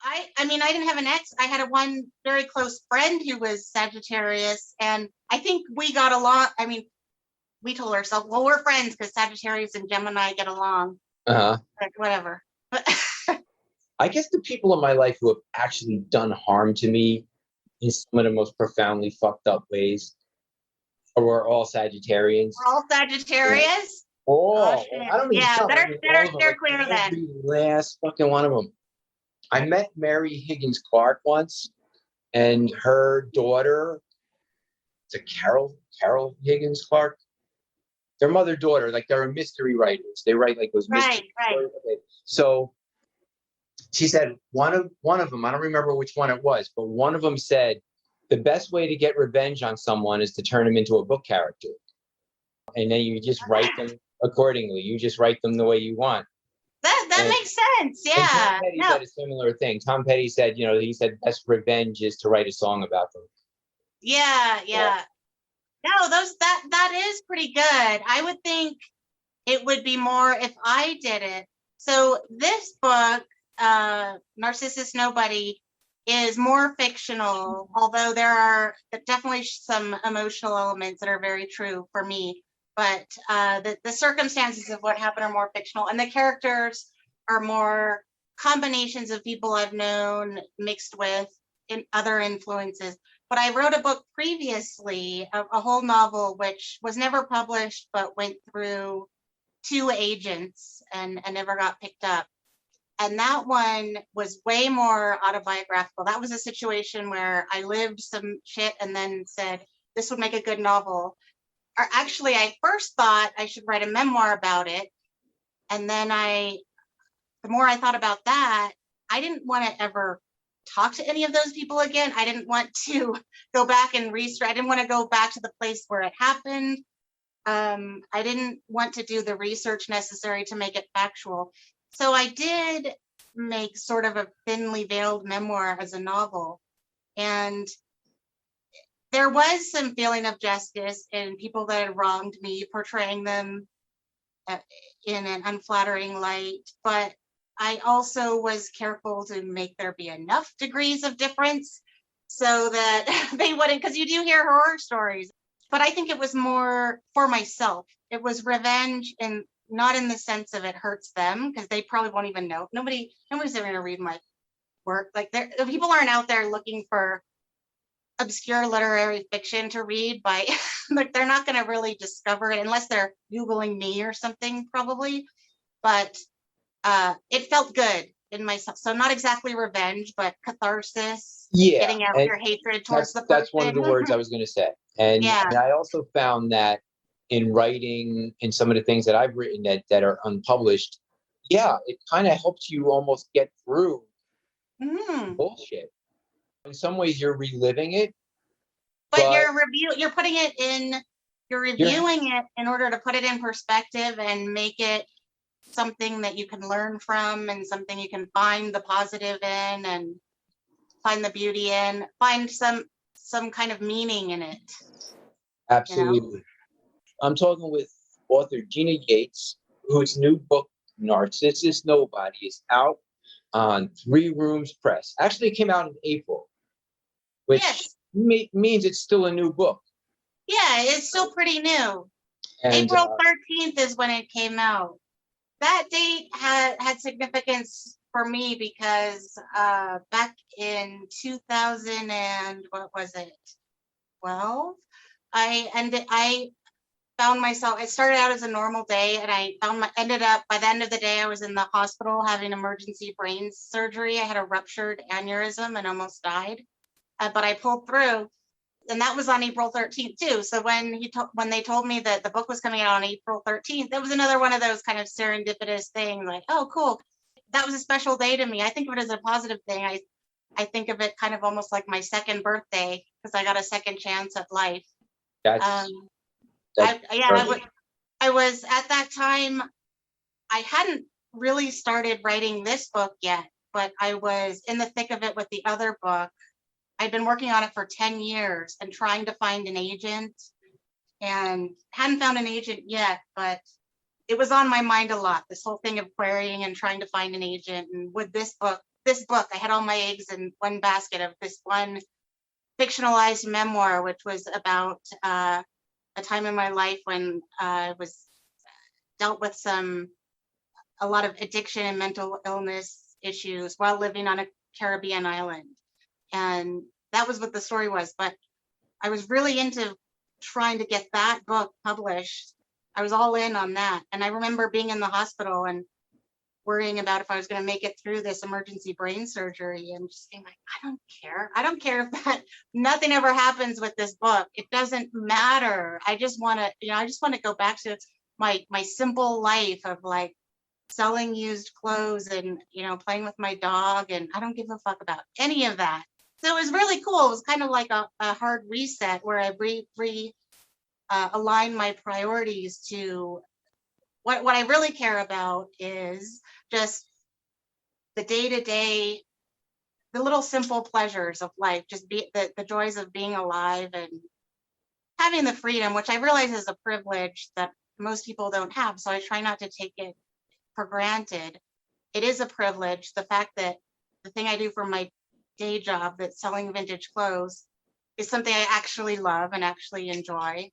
I mean, I didn't have an ex. I had one very close friend who was Sagittarius, and I think we got along. I mean, we told ourselves, well, we're friends because Sagittarius and Gemini get along. Uh-huh. But whatever. I guess the people in my life who have actually done harm to me in some of the most profoundly fucked up ways were all Sagittarians. We're all Sagittarius? Oh, I don't mean some. Better I mean all of them, steer like clear then. every last fucking one of them. I met Mary Higgins Clark once, and her daughter, it's a Carol Higgins Clark. Their mother-daughter, like they're mystery writers. They write like those mystery stories. Okay. So she said one of them, I don't remember which one it was, but one of them said the best way to get revenge on someone is to turn them into a book character. And then you just write them accordingly. You just write them the way you want. That makes sense. Yeah. Tom Petty said a similar thing. Tom Petty said, he said best revenge is to write a song about them. Yeah. No, that is pretty good. I would think it would be more if I did it. So this book, Narcissus Nobody, is more fictional, although there are definitely some emotional elements that are very true for me. But the circumstances of what happened are more fictional, and the characters are more combinations of people I've known mixed with other influences. But I wrote a book previously, a whole novel, which was never published, but went through 2 agents and never got picked up. And that one was way more autobiographical. That was a situation where I lived some shit and then said, this would make a good novel. Or actually, I first thought I should write a memoir about it. And then the more I thought about that, I didn't want to ever talk to any of those people again. I didn't want to go back and research. I didn't want to go back to the place where it happened. I didn't want to do the research necessary to make it factual. So I did make sort of a thinly veiled memoir as a novel. And there was some feeling of justice in people that had wronged me, portraying them in an unflattering light. But I also was careful to make there be enough degrees of difference so that they wouldn't, because you do hear horror stories. But I think it was more for myself. It was revenge, and not in the sense of it hurts them, because they probably won't even know. Nobody's ever going to read my work. Like, people aren't out there looking for obscure literary fiction to read by like, they're not going to really discover it unless they're Googling me or something, probably. But it felt good in myself. So not exactly revenge, but catharsis. Yeah, getting out your hatred towards the person. That's one of the words I was going to say. And, and I also found that in writing, in some of the things that I've written that are unpublished, it kind of helps you almost get through bullshit. In some ways, you're reliving it, but you're putting it in. You're reviewing it in order to put it in perspective and make it something that you can learn from, and something you can find the positive in, and find the beauty in, find some kind of meaning in it. Absolutely. I'm talking with author Gina Yates, whose new book, Narcissus Nobody, is out on 3 Rooms Press. Actually, it came out in April, which means it's still a new book. Yeah, it's still pretty new. And, April 13th is when it came out. That date had significance for me because back in 2000 and what was it, 12? I found myself. It started out as a normal day, and I ended up by the end of the day I was in the hospital having emergency brain surgery. I had a ruptured aneurysm and almost died, but I pulled through. And that was on April 13th too. So when they told me that the book was coming out on April 13th, that was another one of those kind of serendipitous things. Like, oh, cool. That was a special day to me. I think of it as a positive thing. I think of it kind of almost like my second birthday, because I got a second chance at life. I was at that time, I hadn't really started writing this book yet, but I was in the thick of it with the other book. I'd been working on it for 10 years and trying to find an agent, and hadn't found an agent yet, but it was on my mind a lot, this whole thing of querying and trying to find an agent. And would this book this book. I had all my eggs in one basket of this one fictionalized memoir, which was about a time in my life when I was dealt with a lot of addiction and mental illness issues while living on a Caribbean island. And that was what the story was. But I was really into trying to get that book published. I was all in on that. And I remember being in the hospital and worrying about if I was going to make it through this emergency brain surgery, and just being like, I don't care. I don't care if nothing ever happens with this book. It doesn't matter. I just want to go back to my simple life of like selling used clothes and, playing with my dog. And I don't give a fuck about any of that. So it was really cool. It was kind of like a hard reset where I align my priorities to what I really care about is just the day-to-day, the little simple pleasures of life, just the joys of being alive and having the freedom, which I realize is a privilege that most people don't have. So I try not to take it for granted. It is a privilege. The fact that the thing I do for my day job, that's selling vintage clothes, is something I actually love and actually enjoy.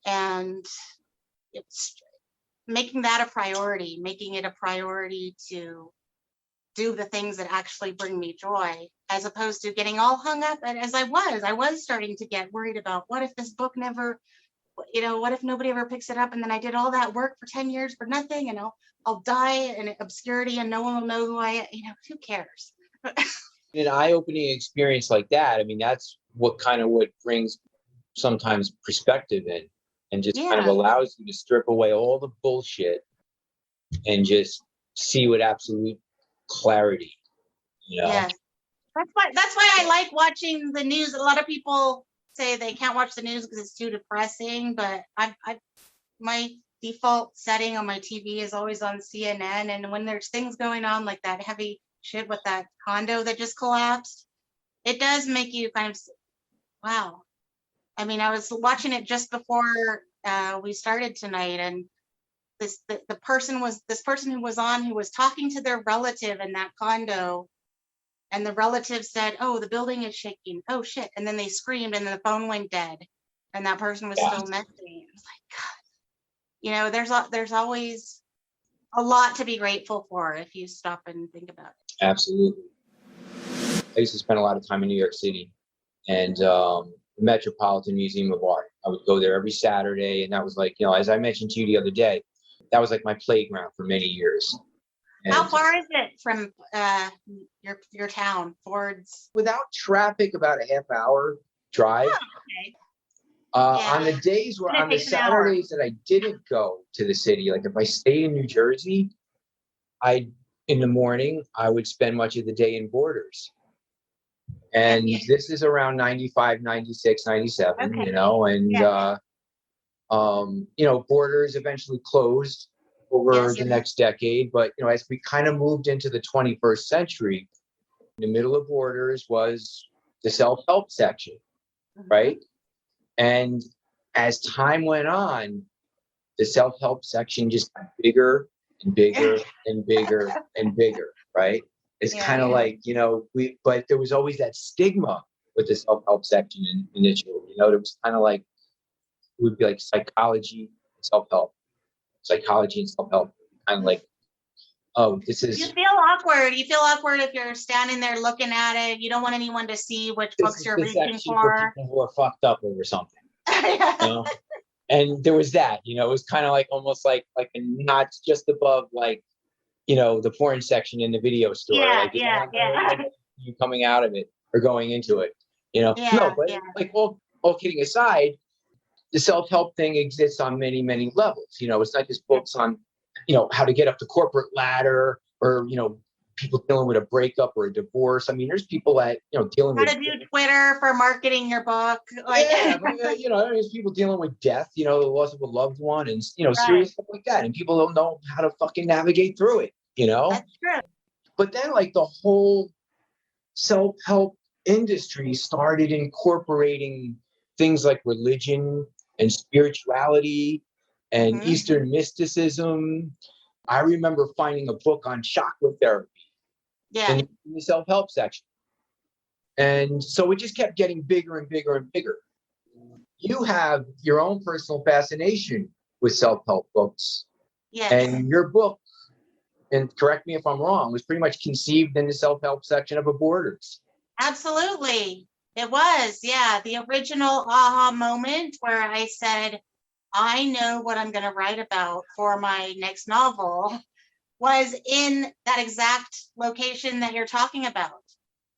And it's making that a priority, making it a priority to do the things that actually bring me joy, as opposed to getting all hung up. And as I was starting to get worried about, what if this book never, what if nobody ever picks it up? And then I did all that work for 10 years for nothing, and I'll die in obscurity and no one will know who I am. Who cares? An eye-opening experience like that, I mean, that's what brings sometimes perspective in, and just kind of allows you to strip away all the bullshit and just see with absolute clarity, Yes. That's why I like watching the news. A lot of people say they can't watch the news because it's too depressing, but my default setting on my TV is always on CNN. And when there's things going on like that heavy shit with that condo that just collapsed, it does make you kind of, wow. I mean, I was watching it just before we started tonight, and the person who was talking to their relative in that condo, and the relative said, "Oh, the building is shaking. Oh shit!" And then they screamed, and then the phone went dead, and that person was still messing. It was like, God, there's always a lot to be grateful for if you stop and think about it. Absolutely. I used to spend a lot of time in New York City, and the Metropolitan Museum of Art. I would go there every Saturday, and that was like, as I mentioned to you the other day, that was like my playground for many years. And how far is it from your town, Ford's? Without traffic, about a half-hour drive. Oh, okay. On the Saturdays that I didn't go to the city, like if I stayed in New Jersey, in the morning, I would spend much of the day in Borders. And this is around 95, 96, 97, Okay. Borders eventually closed over the next decade. But, as we kind of moved into the 21st century, in the middle of Borders was the self-help section, right? And as time went on, the self-help section just got bigger and bigger and bigger and bigger, right? It's kind of like, but there was always that stigma with the self-help section initially. There was kind of like, it would be like psychology and self-help, kind of like, oh, this is. You feel awkward. You feel awkward if you're standing there looking at it. You don't want anyone to see which books you're reaching for. People who are fucked up over something. And there was that, it was kind of like almost like a notch just above, like, the porn section in the video store. You coming out of it or going into it, like all kidding aside, the self-help thing exists on many, many levels. It's not just books on, how to get up the corporate ladder, or, people dealing with a breakup or a divorce. I mean, there's people that, dealing with how to do Twitter for marketing your book. There's people dealing with death, the loss of a loved one, and, serious stuff like that. And people don't know how to fucking navigate through it, That's true. But then, like, the whole self-help industry started incorporating things like religion and spirituality and Eastern mysticism. I remember finding a book on chakra therapy. Yeah. in the self-help section. And so it just kept getting bigger and bigger and bigger. You have your own personal fascination with self-help books. Yes. And your book, and correct me if I'm wrong, was pretty much conceived in the self-help section of a Borders. Absolutely. It was. Yeah. The original aha moment where I said, I know what I'm going to write about for my next novel was in that exact location that you're talking about.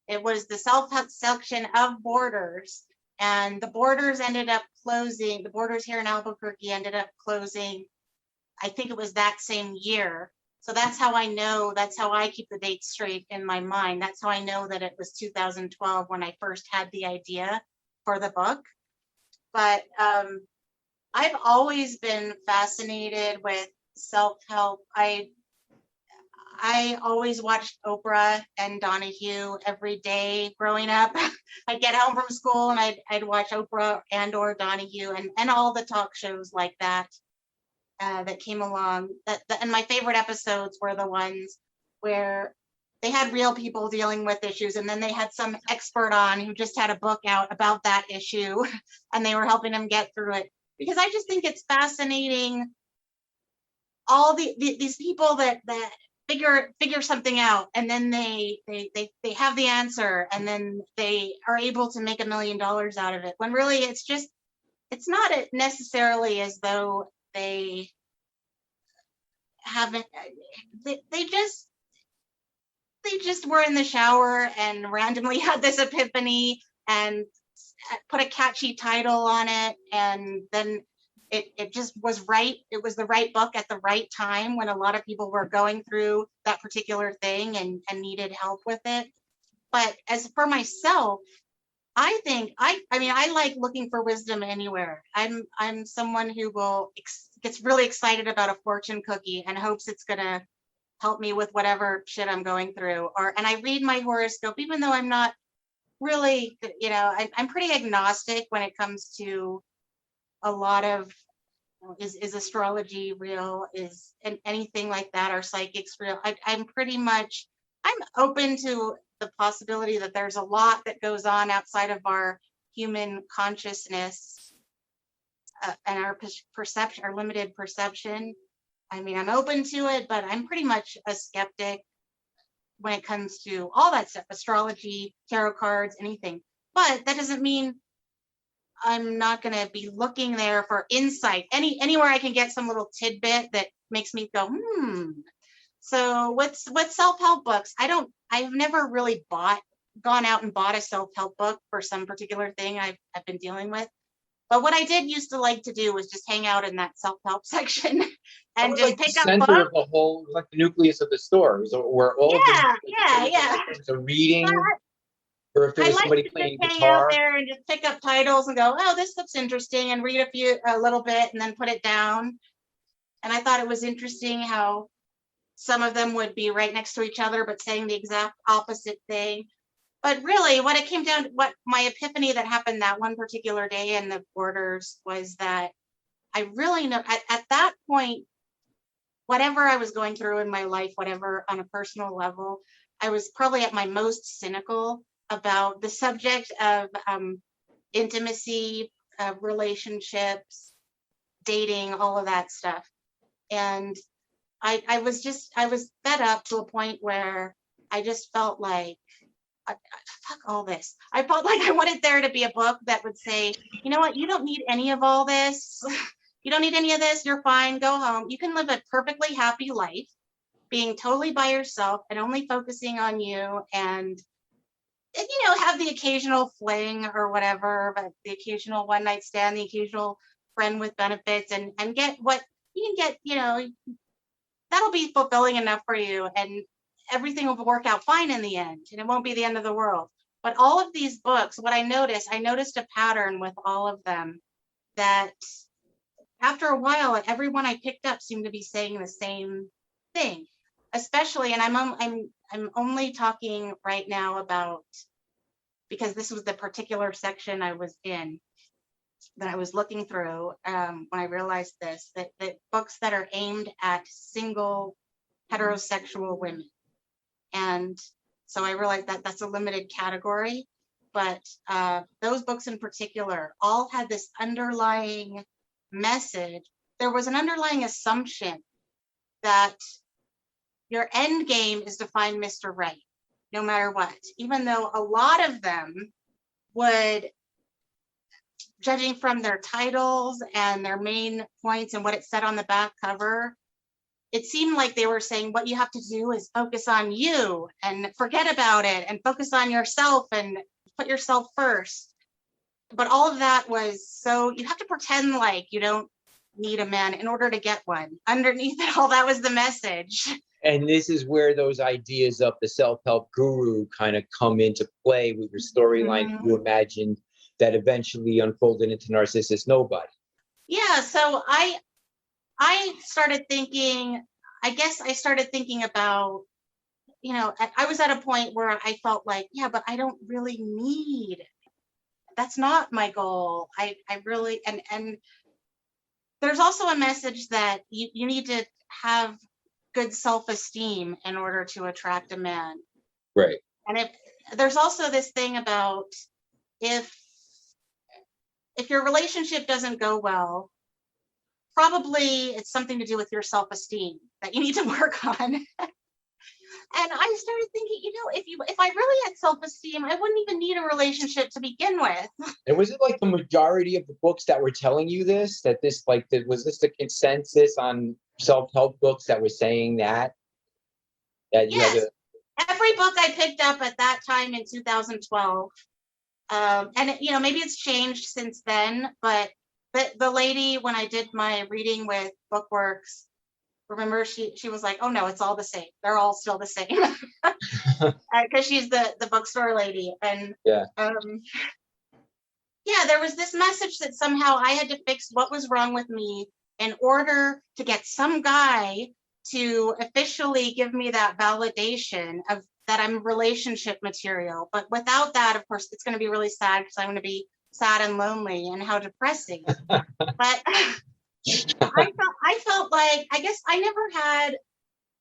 It was the self-help section of Borders, and the Borders ended up closing. The Borders here in Albuquerque ended up closing, I think it was that same year. So that's how I know, that's how I keep the dates straight in my mind. That's how I know that it was 2012 when I first had the idea for the book. But I've always been fascinated with self-help. I always watched Oprah and Donahue every day growing up. I'd get home from school and I'd watch Oprah and or Donahue and all the talk shows like that that came along. And my favorite episodes were the ones where they had real people dealing with issues, and then they had some expert on who just had a book out about that issue, and they were helping them get through it. Because I just think it's fascinating, all these people that figure something out, and then they have the answer, and then they are able to make $1 million out of it, when really it's not necessarily as though they haven't, they just were in the shower and randomly had this epiphany and put a catchy title on it, and then it just was right. It was the right book at the right time when a lot of people were going through that particular thing and needed help with it. But as for myself, I think I mean, I like looking for wisdom anywhere. I'm someone who gets really excited about a fortune cookie and hopes it's gonna help me with whatever shit I'm going through. And I read my horoscope, even though I'm not really, I'm pretty agnostic when it comes to a lot of, is astrology real? Is anything like that? Are psychics real? I'm open to the possibility that there's a lot that goes on outside of our human consciousness and our perception, our limited perception. I mean, I'm open to it, but I'm pretty much a skeptic when it comes to all that stuff, astrology, tarot cards, anything. But that doesn't mean I'm not going to be looking there for insight. Anywhere I can get some little tidbit that makes me go, So what's self-help books? I've never really gone out and bought a self-help book for some particular thing I've been dealing with. But what I did used to like to do was just hang out in that self-help section and just pick up center books. of the whole, like the nucleus of the story, where all of the reading, or if there was somebody playing hang guitar. out there and just pick up titles and go, oh, this looks interesting, and read a little bit and then put it down. And I thought it was interesting how some of them would be right next to each other, but saying the exact opposite thing. But really, what it came down to, what my epiphany that happened that one particular day in the Borders was that I really know at that point, whatever I was going through in my life, whatever on a personal level, I was probably at my most cynical about the subject of intimacy, relationships, dating, all of that stuff. And I was fed up to a point where I just felt like, fuck all this. I felt like I wanted there to be a book that would say, you know what, you don't need any of all this. You don't need any of this. You're fine. Go home. You can live a perfectly happy life, being totally by yourself and only focusing on you, and have the occasional fling or whatever, but the occasional one night stand, the occasional friend with benefits, and get what you can get. That'll be fulfilling enough for you, and everything will work out fine in the end, and it won't be the end of the world. But all of these books, what I noticed a pattern with all of them, that after a while, everyone I picked up seemed to be saying the same thing. Especially, and I'm only talking right now about, because this was the particular section I was in that I was looking through when I realized this, that books that are aimed at single heterosexual women. And So I realized that that's a limited category, but those books in particular all had this underlying message. There was an underlying assumption that your end game is to find Mr. Right, no matter what, even though a lot of them would, judging from their titles and their main points and what it said on the back cover, it seemed like they were saying what you have to do is focus on you and forget about it and focus on yourself and put yourself first. But all of that was, so you have to pretend like you don't need a man in order to get one. Underneath it all, that was the message. And this is where those ideas of the self-help guru kind of come into play with your storyline you imagined that eventually unfolded into Narcissus Nobody. Yeah, so I started thinking, I guess I started thinking about, you know, I was at a point where I felt like, yeah, but I don't really need, that's not my goal. I really, and there's also a message that you need to have good self-esteem in order to attract a man. Right. And if there's also this thing about if your relationship doesn't go well, probably it's something to do with your self-esteem that you need to work on. And I started thinking, you know, if I really had self-esteem, I wouldn't even need a relationship to begin with. And was it like the majority of the books that were telling you this, that this, like, was this the consensus on self-help books that were saying that you had Yes, to? every book I picked up at that time in 2012, and you know, maybe it's changed since then, but the lady, when I did my reading with Bookworks, remember she was like, oh no, it's all the same. They're all still the same. Because she's the bookstore lady. And Yeah. Yeah, there was this message that somehow I had to fix what was wrong with me in order to get some guy to officially give me that validation of that I'm relationship material. But without that, of course, it's going to be really sad because I'm going to be sad and lonely, and how depressing. But I felt like, I guess I never had,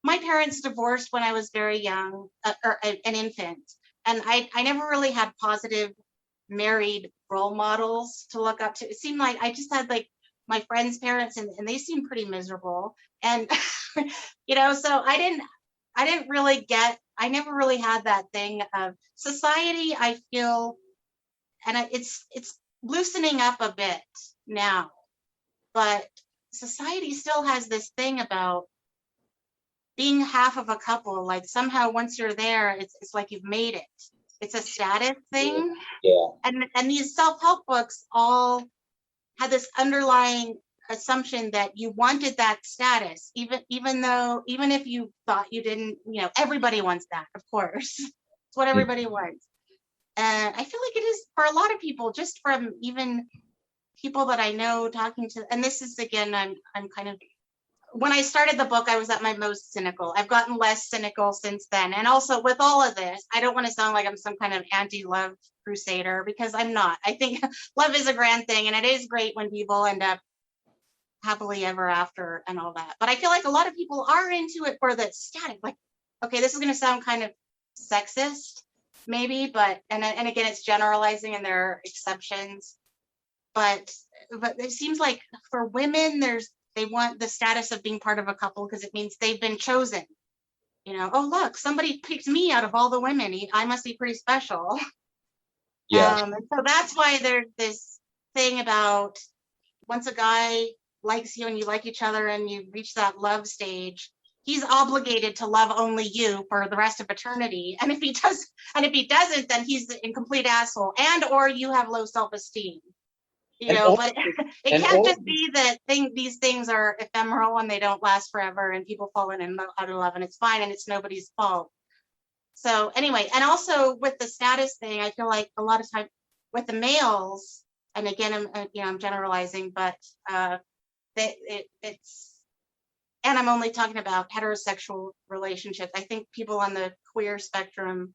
my parents divorced when I was very young, or an infant. And I never really had positive married role models to look up to. It seemed like I just had like my friends' parents, and they seemed pretty miserable. And, you know, so I never really had that thing of society, I feel, and it's loosening up a bit now, but society still has this thing about being half of a couple. Like somehow once you're there, it's like you've made it. It's a status thing. Yeah. And these self-help books all had this underlying assumption that you wanted that status, even if you thought you didn't, you know, everybody wants that, of course. It's what everybody wants. And I feel like it is for a lot of people, just from even people that I know talking to, and this is, again, I'm kind of, when I started the book, I was at my most cynical. I've gotten less cynical since then. And also with all of this, I don't want to sound like I'm some kind of anti-love crusader, because I'm not. I think love is a grand thing, and it is great when people end up happily ever after and all that. But I feel like a lot of people are into it for the static, like, okay, this is going to sound kind of sexist, maybe, but, and again, it's generalizing and there are exceptions. But it seems like for women, they want the status of being part of a couple because it means they've been chosen. You know, oh, look, somebody picked me out of all the women. I must be pretty special. Yeah. And so that's why there's this thing about once a guy likes you and you like each other and you reach that love stage, he's obligated to love only you for the rest of eternity. And if he doesn't, then he's a complete asshole, and or you have low self-esteem. You know, but it can't just be that these things are ephemeral and they don't last forever and people fall in and out of love and it's fine and it's nobody's fault. So anyway, and also with the status thing, I feel like a lot of time with the males, and again, I'm generalizing, but it's, and I'm only talking about heterosexual relationships. I think people on the queer spectrum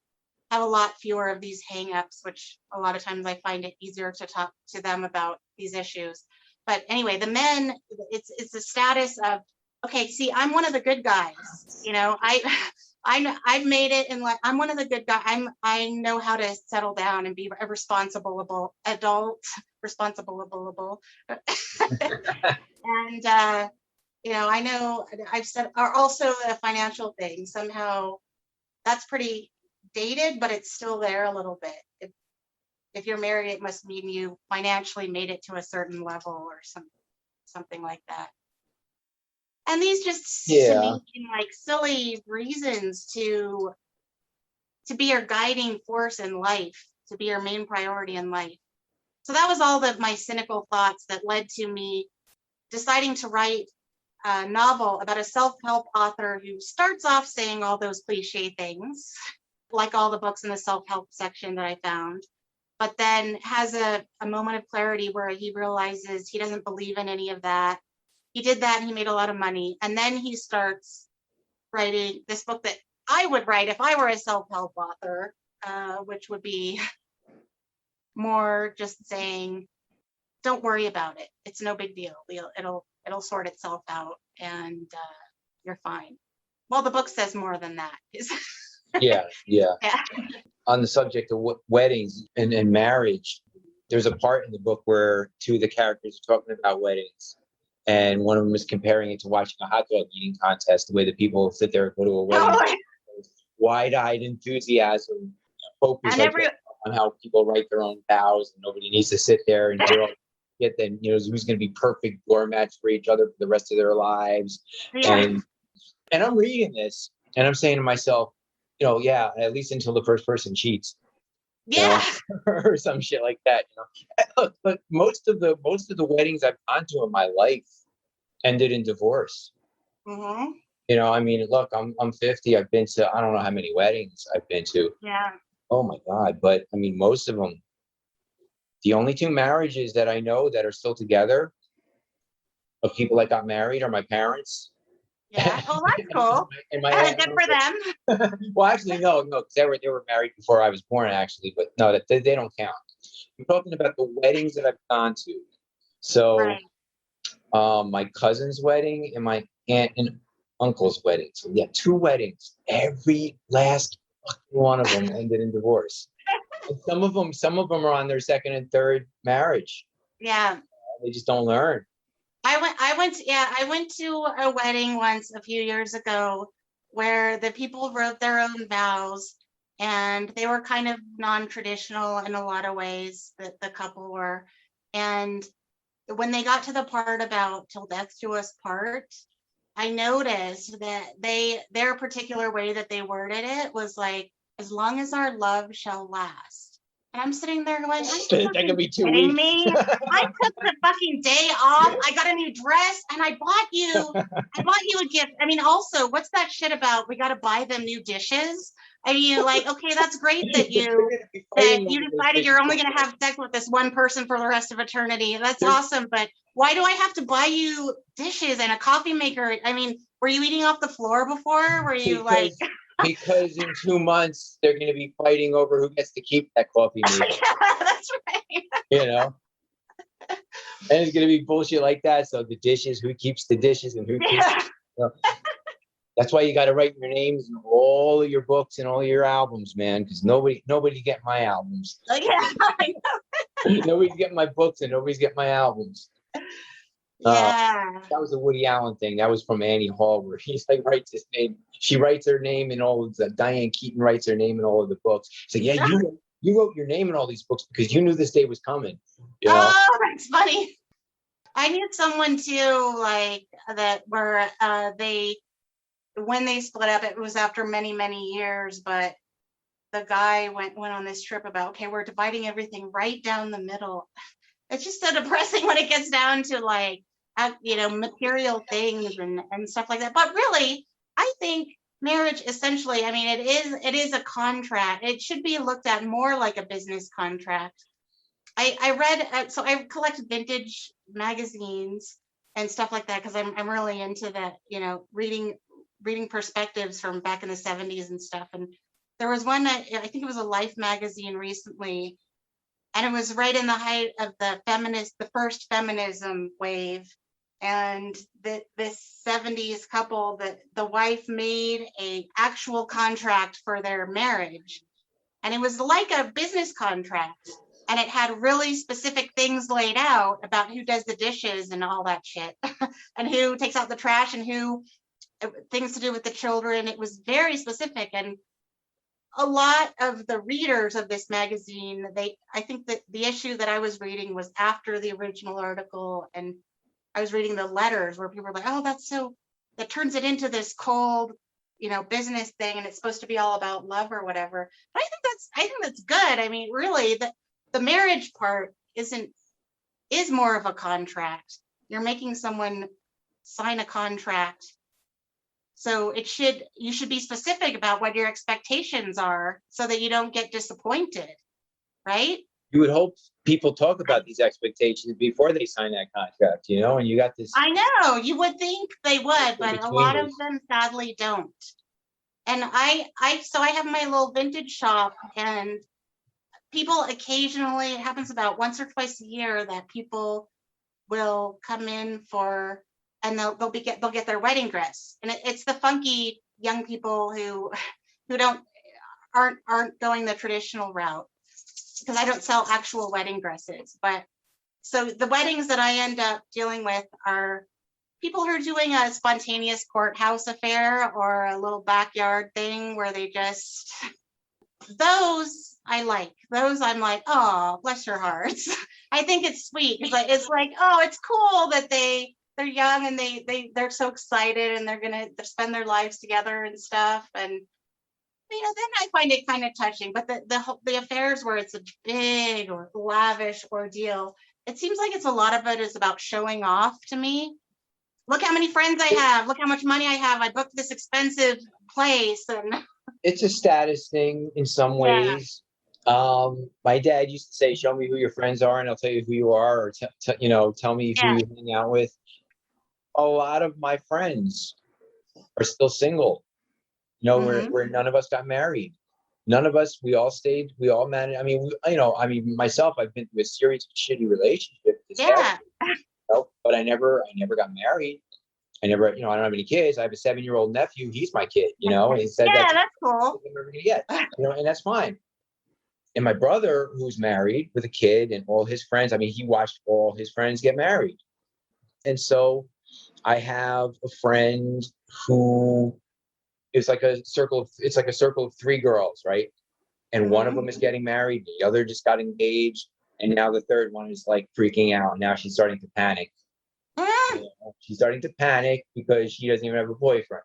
have a lot fewer of these hangups, which a lot of times I find it easier to talk to them about these issues. But anyway, the men, it's the status of, okay, see, I'm one of the good guys. You know, I know I've made it in life. I'm one of the good guys. I know how to settle down and be a responsible adult, responsible. And I know I've said are also a financial thing. Somehow that's pretty dated, but it's still there a little bit. If you're married, it must mean you financially made it to a certain level or something like that. And these just to me seem like silly reasons to be your guiding force in life, to be your main priority in life. So that was all of my cynical thoughts that led to me deciding to write a novel about a self-help author who starts off saying all those cliche things, like all the books in the self-help section that I found, but then has a moment of clarity where he realizes he doesn't believe in any of that. He did that and he made a lot of money. And then he starts writing this book that I would write if I were a self-help author, which would be more just saying, don't worry about it. It's no big deal. It'll sort itself out and you're fine. Well, the book says more than that. Yeah. Yeah. On the subject of weddings and marriage, there's a part in the book where two of the characters are talking about weddings. And one of them is comparing it to watching a hot dog eating contest, the way that people sit there and go to a wedding, wide-eyed enthusiasm, focus on how people write their own vows, and nobody needs to sit there and get them, who's going to be perfect doormats for each other for the rest of their lives. Yeah. And I'm reading this and I'm saying to myself, at least until the first person cheats. Yeah. Or some shit like that. Look, but most of the weddings I've gone to in my life ended in divorce. Mm-hmm. Look, I'm 50. I've been to, I don't know how many weddings I've been to. Yeah. Oh my God. But most of them, the only two marriages that I know that are still together of people that got married are my parents. Yeah. Oh, that's cool. And good for them. Well, actually, no, because they were married before I was born, actually. But no, that they don't count. I'm talking about the weddings that I've gone to. So, my cousin's wedding and my aunt and uncle's wedding. So, yeah, two weddings. Every last one of them ended in divorce. And some of them are on their second and third marriage. Yeah. They just don't learn. I went to a wedding once a few years ago where the people wrote their own vows and they were kind of non-traditional in a lot of ways, that the couple were. And when they got to the part about till death do us part, I noticed that their particular way that they worded it was like, as long as our love shall last. And I'm sitting there going, that could be 2 kidding weeks. me? I took the fucking day off. I got a new dress and I bought you a gift. Also, what's that shit about? We got to buy them new dishes. And you like, okay, that's great that you decided you're only going to have sex with this one person for the rest of eternity. That's awesome. But why do I have to buy you dishes and a coffee maker? Were you eating off the floor before? Were you because in 2 months they're going to be fighting over who gets to keep that coffee maker. Yeah, that's right. And it's going to be bullshit like that. So the dishes, who keeps the dishes and who keeps. That's why you got to write your names in all of your books and all of your albums, man. Because nobody get my albums. Yeah, I know. Nobody's getting my books and nobody's getting my albums. Yeah. That was a Woody Allen thing. That was from Annie Hall, where he's like writes his name. She writes her name in all of the. Diane Keaton writes her name in all of the books. So yeah, you wrote your name in all these books because you knew this day was coming. Oh, that's funny. I knew someone too, like that, where when they split up, it was after many, many years, but the guy went on this trip about, okay, we're dividing everything right down the middle. It's just so depressing when it gets down to like, material things and stuff like that. But really, I think marriage essentially, it is a contract. It should be looked at more like a business contract. I read, so I collect vintage magazines and stuff like that because I'm really into that, reading perspectives from back in the 70s and stuff. And there was one that I think it was a Life magazine recently, and it was right in the height of the first feminism wave. And this 70s couple, that the wife made a actual contract for their marriage, and it was like a business contract, and it had really specific things laid out about who does the dishes and all that shit and who takes out the trash and who things to do with the children. It was very specific, and a lot of the readers of this magazine, I think that the issue that I was reading was after the original article, and I was reading the letters where people were like, oh, that turns it into this cold, business thing, and it's supposed to be all about love or whatever. But I think that's good. I mean, really, the marriage part is more of a contract. You're making someone sign a contract. So you should be specific about what your expectations are so that you don't get disappointed, right? You would hope people talk about these expectations before they sign that contract, and you got this. I know, you would think they would, but a lot of them sadly don't. And so I have my little vintage shop, and people occasionally, it happens about once or twice a year, that people will come in and they'll get their wedding dress, and it's the funky young people who aren't going the traditional route, because I don't sell actual wedding dresses. But so the weddings that I end up dealing with are people who are doing a spontaneous courthouse affair or a little backyard thing where those I like. Those I'm like, oh, bless your hearts. I think it's sweet. It's like, oh, it's cool that they're young and they're so excited and they're spend their lives together and stuff. And then I find it kind of touching. But the affairs where it's a big or lavish ordeal, it seems like it's a lot of it is about showing off to me. Look how many friends I have. Look how much money I have. I booked this expensive place. And it's a status thing in some ways. My dad used to say, show me who your friends are and I'll tell you who you are, or tell me who you hang out with. A lot of my friends are still single, where none of us got married. None of us, we all managed. I mean, myself, I've been through a series of shitty relationships. But I never got married. I don't have any kids. I have a 7-year-old nephew. He's my kid, and he said that's cool. I'm never gonna get, and that's fine. And my brother, who's married with a kid, and all his friends, I mean, he watched all his friends get married. And so I have a friend who is like a circle of 3 girls, right? And one of them is getting married, the other just got engaged, and now the third one is like freaking out. Now she's starting to panic. She's starting to panic because she doesn't even have a boyfriend.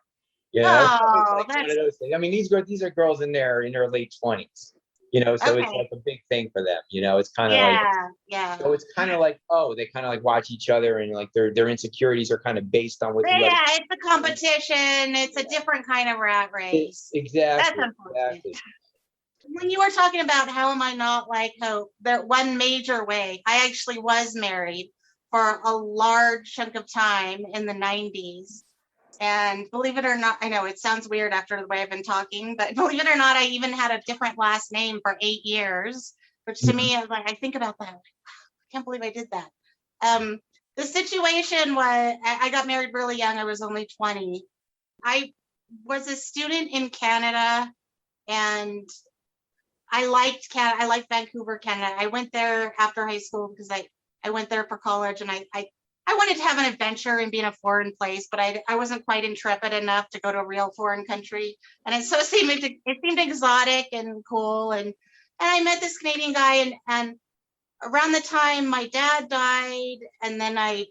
Oh, it's like one of those things. I mean, these are girls in their late 20s. So it's like a big thing for them. It's kind of So it's kind of like, they kind of like watch each other, and like their insecurities are kind of based on what. It's a competition. It's a different kind of rat race. Exactly. That's unfortunate. Exactly. When you were talking about how am I not like hope, that one major way, I actually was married for a large chunk of time in the 90s. And believe it or not, I know it sounds weird after the way I've been talking, but believe it or not, I even had a different last name for 8 years, which to me, I think about that. I can't believe I did that. The situation was, I got married really young. I was only 20. I was a student in Canada, and I liked Vancouver, Canada. I went there after high school because I went there for college, and I wanted to have an adventure and be in a foreign place, but I wasn't quite intrepid enough to go to a real foreign country. And it seemed exotic and cool. And I met this Canadian guy, and around the time my dad died, and then I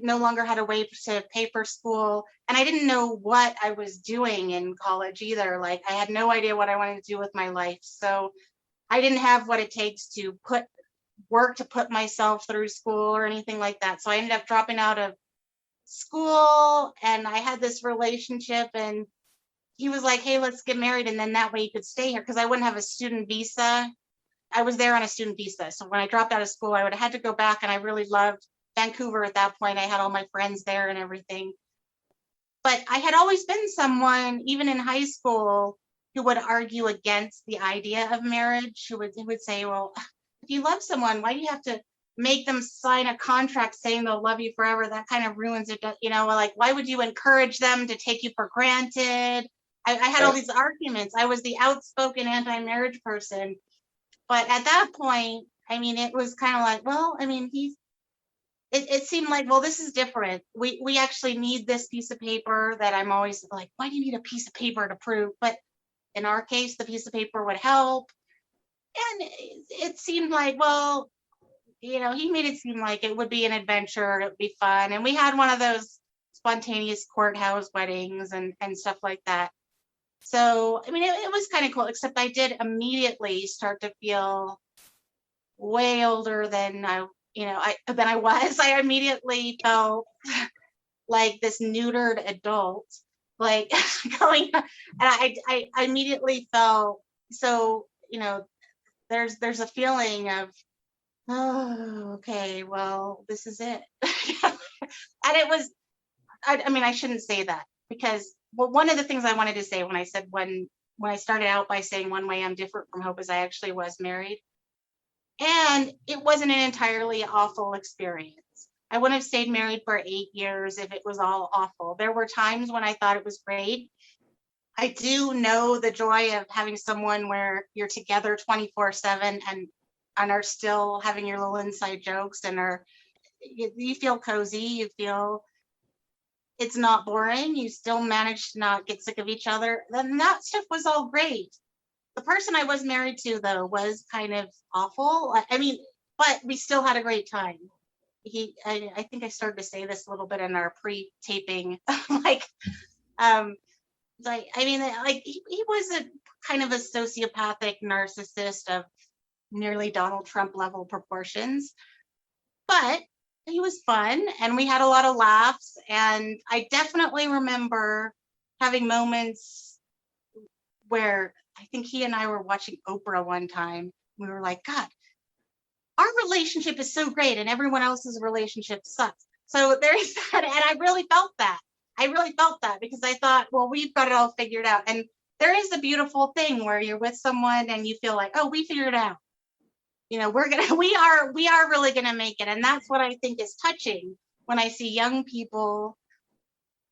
no longer had a way to pay for school, and I didn't know what I was doing in college either. Like, I had no idea what I wanted to do with my life. So I didn't have what it takes to put myself through school or anything like that. So I ended up dropping out of school, and I had this relationship, and he was like, hey, let's get married. And then that way you could stay here, because I wouldn't have a student visa. I was there on a student visa. So when I dropped out of school, I would have had to go back, and I really loved Vancouver at that point. I had all my friends there and everything. But I had always been someone, even in high school, who would argue against the idea of marriage, who would say, well, if you love someone, why do you have to make them sign a contract saying they'll love you forever. That kind of ruins it. You know, like, why would you encourage them to take you for granted? I had all these arguments. I was the outspoken anti-marriage person. But at that point, I mean, it was kind of like, well, I mean, it seemed like, well, this is different. We actually need this piece of paper that I'm always like, why do you need a piece of paper to prove? But in our case, the piece of paper would help. And it seemed like, well, you know, he made it seem like it would be an adventure, it would be fun. And we had one of those spontaneous courthouse weddings and stuff like that. So, I mean, it was kind of cool, except I did immediately start to feel way older than I was. I immediately felt like this neutered adult, like going, and I immediately felt so, you know, there's a feeling of, oh, okay, well, this is it. And it was, I mean, I shouldn't say that, because, well, one of the things I wanted to say when I said, when I started out by saying one way I'm different from Hope is I actually was married. And it wasn't an entirely awful experience. I wouldn't have stayed married for 8 years if it was all awful. There were times when I thought it was great. I do know the joy of having someone where you're together 24/7 and are still having your little inside jokes, and you feel cozy, you feel it's not boring, you still manage to not get sick of each other. Then that stuff was all great. The person I was married to, though, was kind of awful. I mean, but we still had a great time. I think I started to say this a little bit in our pre-taping, like, I mean, like, he was a kind of a sociopathic narcissist of nearly Donald Trump level proportions, but he was fun and we had a lot of laughs. And I definitely remember having moments where I think he and I were watching Oprah one time. We were like, God, our relationship is so great and everyone else's relationship sucks. So there's that. And I really felt that. Because I thought, well, we've got it all figured out. And there is a beautiful thing where you're with someone and you feel like, oh, we figured it out. You know, we are really gonna make it. And that's what I think is touching when I see young people,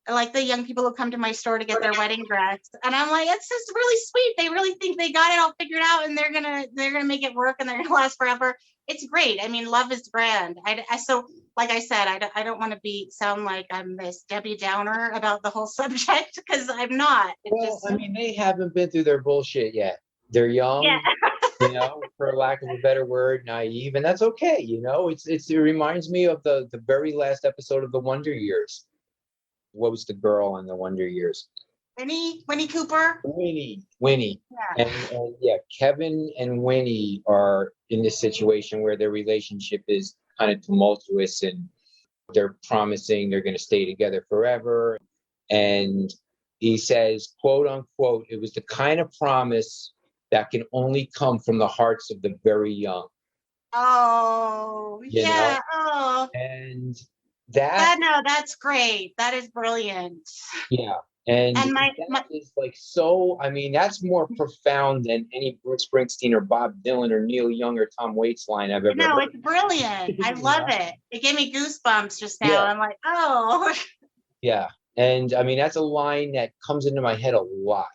like the young people who come to my store to get their wedding dress. And I'm like, it's just really sweet. They really think they got it all figured out and they're gonna make it work and they're gonna last forever. It's great. I mean, love is grand. So like I said, I don't want to sound like I'm this Debbie Downer about the whole subject, because I'm not. I mean, they haven't been through their bullshit yet. They're young, Yeah. you know, for lack of a better word, naive, and that's okay. You know, it reminds me of the very last episode of The Wonder Years. What was the girl in The Wonder Years? Winnie Cooper. Winnie. Yeah. And yeah, Kevin and Winnie are in this situation where their relationship is kind of tumultuous and they're promising they're going to stay together forever. And he says, quote unquote, it was the kind of promise that can only come from the hearts of the very young. Oh, You yeah. know? Oh. And that, no, that's great. That is brilliant. yeah. And my is like, so, I mean, that's more profound than any Bruce Springsteen or Bob Dylan or Neil Young or Tom Waits line I've ever heard. It's brilliant. I love it. It gave me goosebumps just now. Yeah. I'm like, oh. Yeah. And I mean, that's a line that comes into my head a lot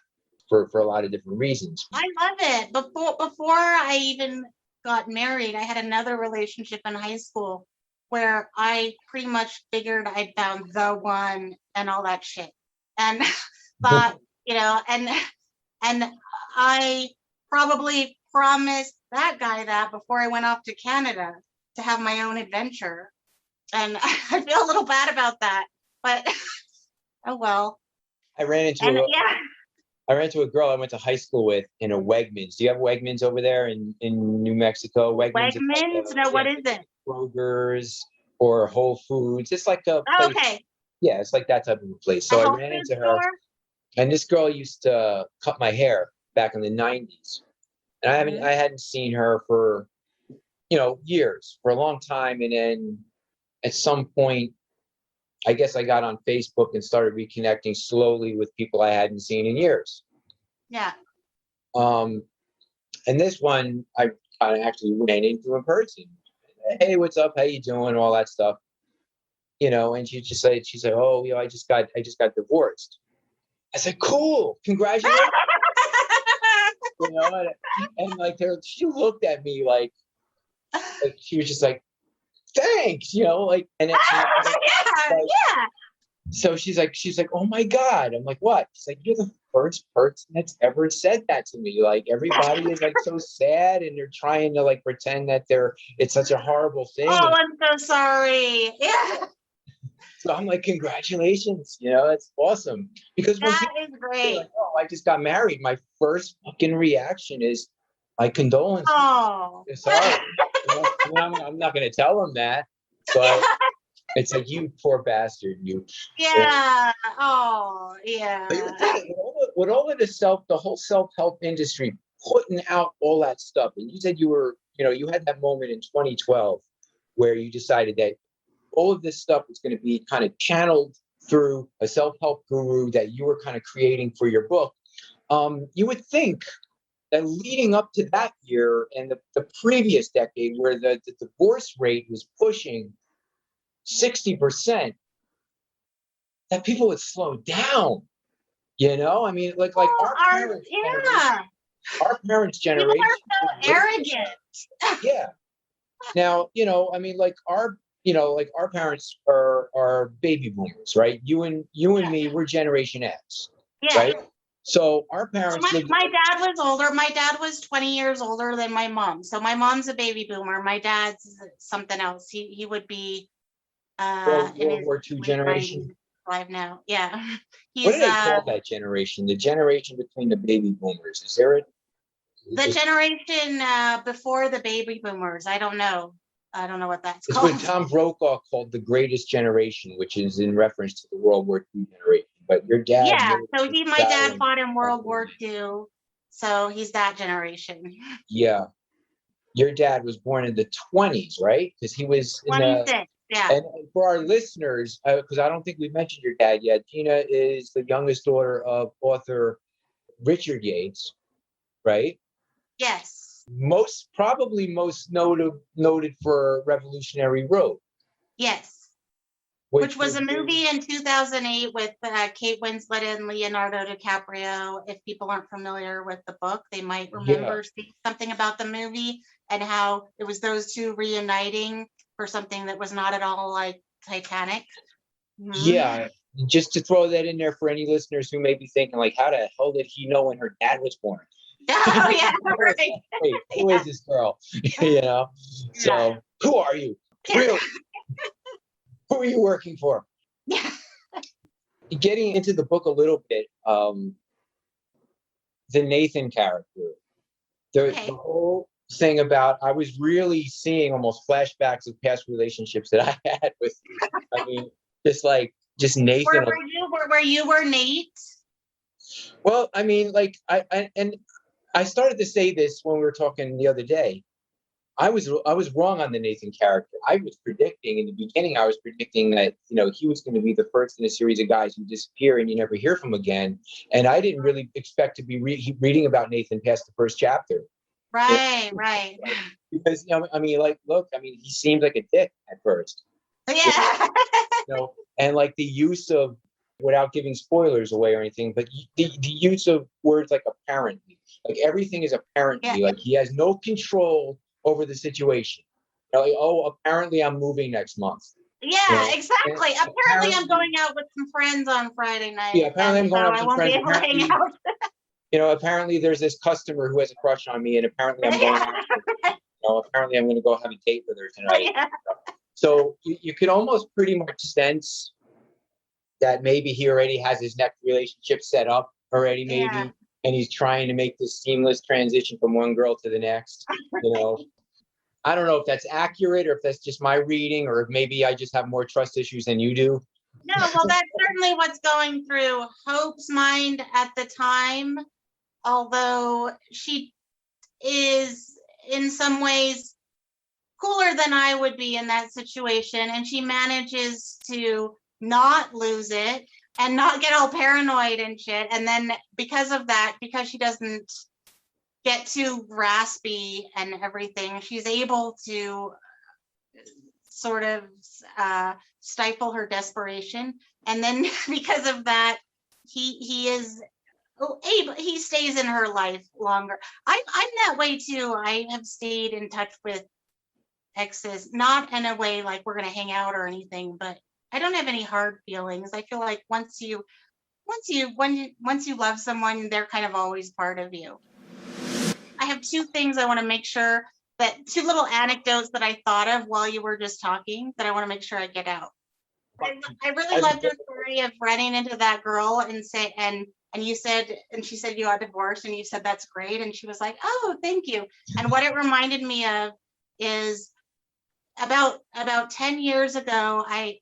for a lot of different reasons. I love it. Before I even got married, I had another relationship in high school where I pretty much figured I'd found the one and all that shit. And thought, you know, and I probably promised that guy that before I went off to Canada to have my own adventure. And I feel a little bad about that, but oh well. I ran into a girl I went to high school with in a Wegmans. Do you have Wegmans over there in New Mexico? Wegmans? No, what is it? Kroger's or Whole Foods. It's like a place. Okay. Yeah, it's like that type of a place. So I ran into her, and this girl used to cut my hair back in the 90s. And I hadn't seen her for, years, for a long time. And then at some point, I guess I got on Facebook and started reconnecting slowly with people I hadn't seen in years. Yeah. And this one I actually ran into in person. hey, what's up? How you doing? All that stuff. And she said, oh, I just got divorced. I said, cool, congratulations. And like she looked at me like she was just like, thanks, like, and it, Yeah, like, yeah. so she's like, oh my God. I'm like, what? She's like, you're the first person that's ever said that to me. Like everybody is like so sad and they're trying to like pretend that it's such a horrible thing. Oh, And I'm so sorry. Yeah. so I'm like, congratulations, that's awesome. Because when That people is say great. like, oh, I just got married, my first fucking reaction is my condolences. Oh. Sorry. I'm not going to tell them that, but it's like, you poor bastard, you. Yeah. Oh, But you're yeah. right. With all of the whole self-help industry putting out all that stuff, and you said you had that moment in 2012 where you decided that all of this stuff was going to be kind of channeled through a self-help guru that you were kind of creating for your book. You would think that leading up to that year and the previous decade, where the divorce rate was pushing 60%, that people would slow down. I mean, like Oh, generation, our parents' people generation. are so arrogant. Yeah. Now, I mean, like our parents are baby boomers, right? You and Yeah. me, we're Generation X, Yeah. right? So our parents lived. My dad was older. My dad was 20 years older than my mom. So my mom's a baby boomer. My dad's something else. He would be in World his War II late generation. 90s, alive now. Yeah. What do He's they call that generation? The generation between the baby boomers. Is there the generation before the baby boomers. I don't know. I don't know what that's It's called. what Tom Brokaw called the greatest generation, which is in reference to the World War II generation. But your dad. Yeah. So my dad fought in World War II. So he's that generation. Yeah. Your dad was born in the 20s, right? Because he was in the. 26. Yeah. And for our listeners, because I don't think we've mentioned your dad yet, Gina is the youngest daughter of author Richard Yates, right? Yes. Probably most noted for Revolutionary Road. Yes. Which was a movie in 2008 with Kate Winslet and Leonardo DiCaprio. If people aren't familiar with the book, they might remember something about the movie and how it was those two reuniting for something that was not at all like Titanic. Mm-hmm. Yeah, just to throw that in there for any listeners who may be thinking, like, how the hell did he know when her dad was born? Oh, yeah, right. Wait, who is this girl? So who are you? Really? Who are you working for? Yeah. Getting into the book a little bit, the Nathan character, the whole thing about, I was really seeing almost flashbacks of past relationships that I had with, I mean, just Nathan. Were you Nate? Well, I mean, like I started to say this when we were talking the other day. I was wrong on the Nathan character. I was predicting in the beginning. I was predicting that he was going to be the first in a series of guys who disappear and you never hear from again. And I didn't really expect to be reading about Nathan past the first chapter. Right, right. Because I mean, like, look, I mean, he seemed like a dick at first. Yeah. And like the use of, without giving spoilers away or anything, but the use of words like apparently, like everything is apparently, like he has no control over the situation. Like, oh, apparently I'm moving next month. Yeah, exactly. Apparently I'm going out with some friends on Friday night. Yeah, apparently I'm going out with I some won't friends. be able to hang out. Apparently there's this customer who has a crush on me, and apparently I'm going out. Apparently I'm going to go have a date with her tonight. Yeah. So you could almost pretty much sense that maybe he already has his next relationship set up already, maybe, and he's trying to make this seamless transition from one girl to the next. I don't know if that's accurate or if that's just my reading, or if maybe I just have more trust issues than you do. No, well, that's certainly what's going through Hope's mind at the time, although she is in some ways cooler than I would be in that situation, and she manages to not lose it and not get all paranoid and shit. And then because of that, because she doesn't get too raspy and everything, she's able to sort of stifle her desperation. And then because of that, he is he stays in her life longer. I'm that way too. I have stayed in touch with exes, not in a way like we're gonna hang out or anything, but I don't have any hard feelings. I feel like once you love someone, they're kind of always part of you. I have two things I want to make sure two little anecdotes that I thought of while you were just talking that I want to make sure I get out. I really loved your story of running into that girl and you said, and she said you got divorced, and you said that's great, and she was like, oh, thank you. And what it reminded me of is about 10 years ago, I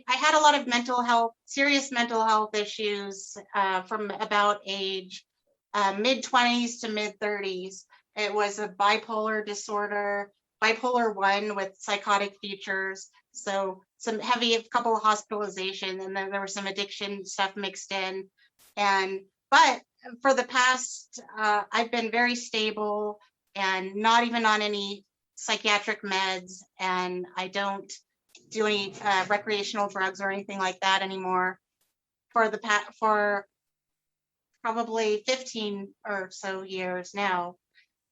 had a lot of serious mental health issues from about age mid-20s to mid-30s. It was a bipolar disorder, bipolar 1 with psychotic features. So some a couple of hospitalizations, and then there was some addiction stuff mixed in. But for the past, I've been very stable and not even on any psychiatric meds, and I don't do any recreational drugs or anything like that anymore for probably 15 or so years now.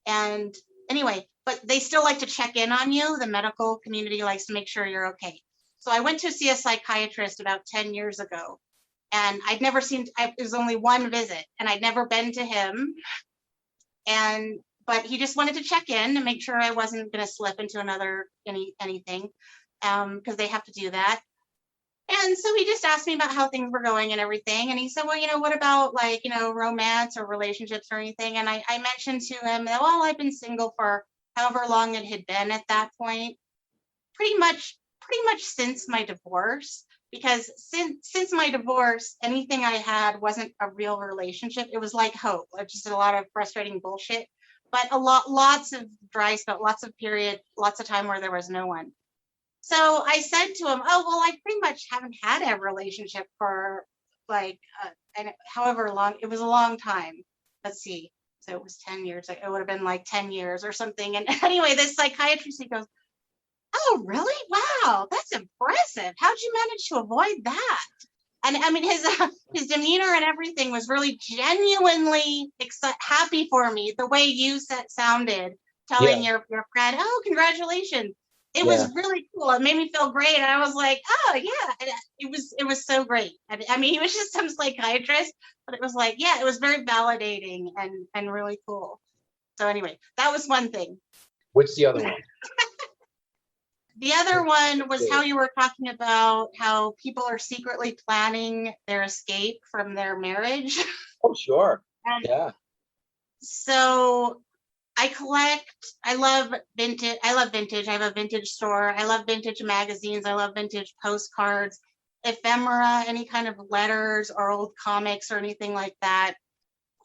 And anyway, but they still like to check in on you. The medical community likes to make sure you're okay. So I went to see a psychiatrist about 10 years ago, and it was only one visit, and I'd never been to him. But he just wanted to check in to make sure I wasn't going to slip into anything, because they have to do that. And so he just asked me about how things were going and everything. And he said, well, what about romance or relationships or anything? And I mentioned to him that, well, I've been single for however long it had been at that point, pretty much since my divorce, because since my divorce, anything I had wasn't a real relationship. It was like hope, just a lot of frustrating bullshit, but lots of dry spell, lots of time where there was no one. So I said to him, oh, well, I pretty much haven't had a relationship for and however long, it was a long time. Let's see. So it was 10 years. It would have been like 10 years or something. And anyway, this psychiatrist, he goes, oh, really? Wow, that's impressive. How'd you manage to avoid that? And I mean, his demeanor and everything was really genuinely happy for me. The way you sounded, telling your friend, oh, congratulations. It was really cool. It made me feel great. And I was like, oh yeah, and it was so great. I mean, he was just some psychiatrist, but it was like, yeah, it was very validating and really cool. So anyway, that was one thing. What's the other one? The other one was how you were talking about how people are secretly planning their escape from their marriage. Oh, sure. Yeah. So I love vintage. I have a vintage store. I love vintage magazines. I love vintage postcards, ephemera, any kind of letters or old comics or anything like that.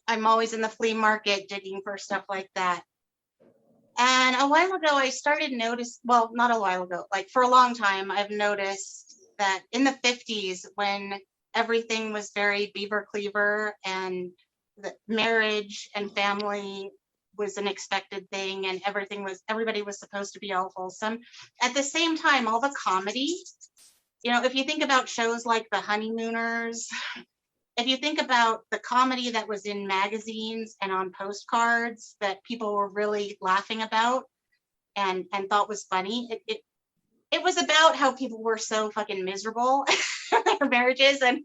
I'm always in the flea market digging for stuff like that. And a while ago, I started not a while ago, like for a long time, I've noticed that in the 50s, when everything was very beaver cleaver and the marriage and family was an expected thing and everybody was supposed to be all wholesome. At the same time, all the comedy, if you think about shows like The Honeymooners, if you think about the comedy that was in magazines and on postcards that people were really laughing about and thought was funny, it was about how people were so fucking miserable in their marriages, and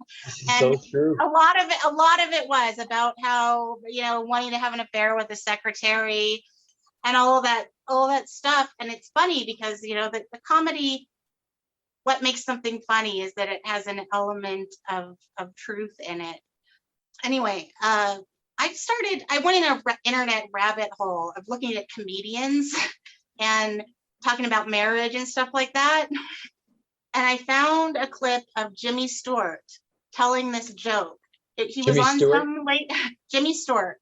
so true. a lot of it was about how wanting to have an affair with the secretary and all that stuff. And it's funny because the comedy, what makes something funny is that it has an element of truth in it. Anyway, I went in an internet rabbit hole of looking at comedians and talking about marriage and stuff like that. And I found a clip of Jimmy Stewart telling this joke. Jimmy Stewart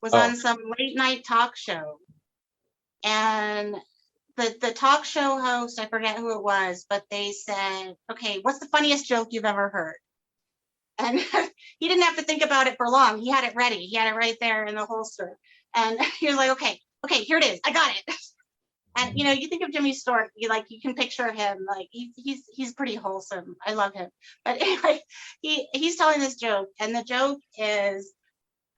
was on some late night talk show. And the talk show host, I forget who it was, but they said, okay, what's the funniest joke you've ever heard? And he didn't have to think about it for long. He had it ready. He had it right there in the holster. And he was like, okay, here it is. I got it. And you think of Jimmy Stewart, you can picture him, like he's pretty wholesome. I love him. But anyway, he's telling this joke, and the joke is,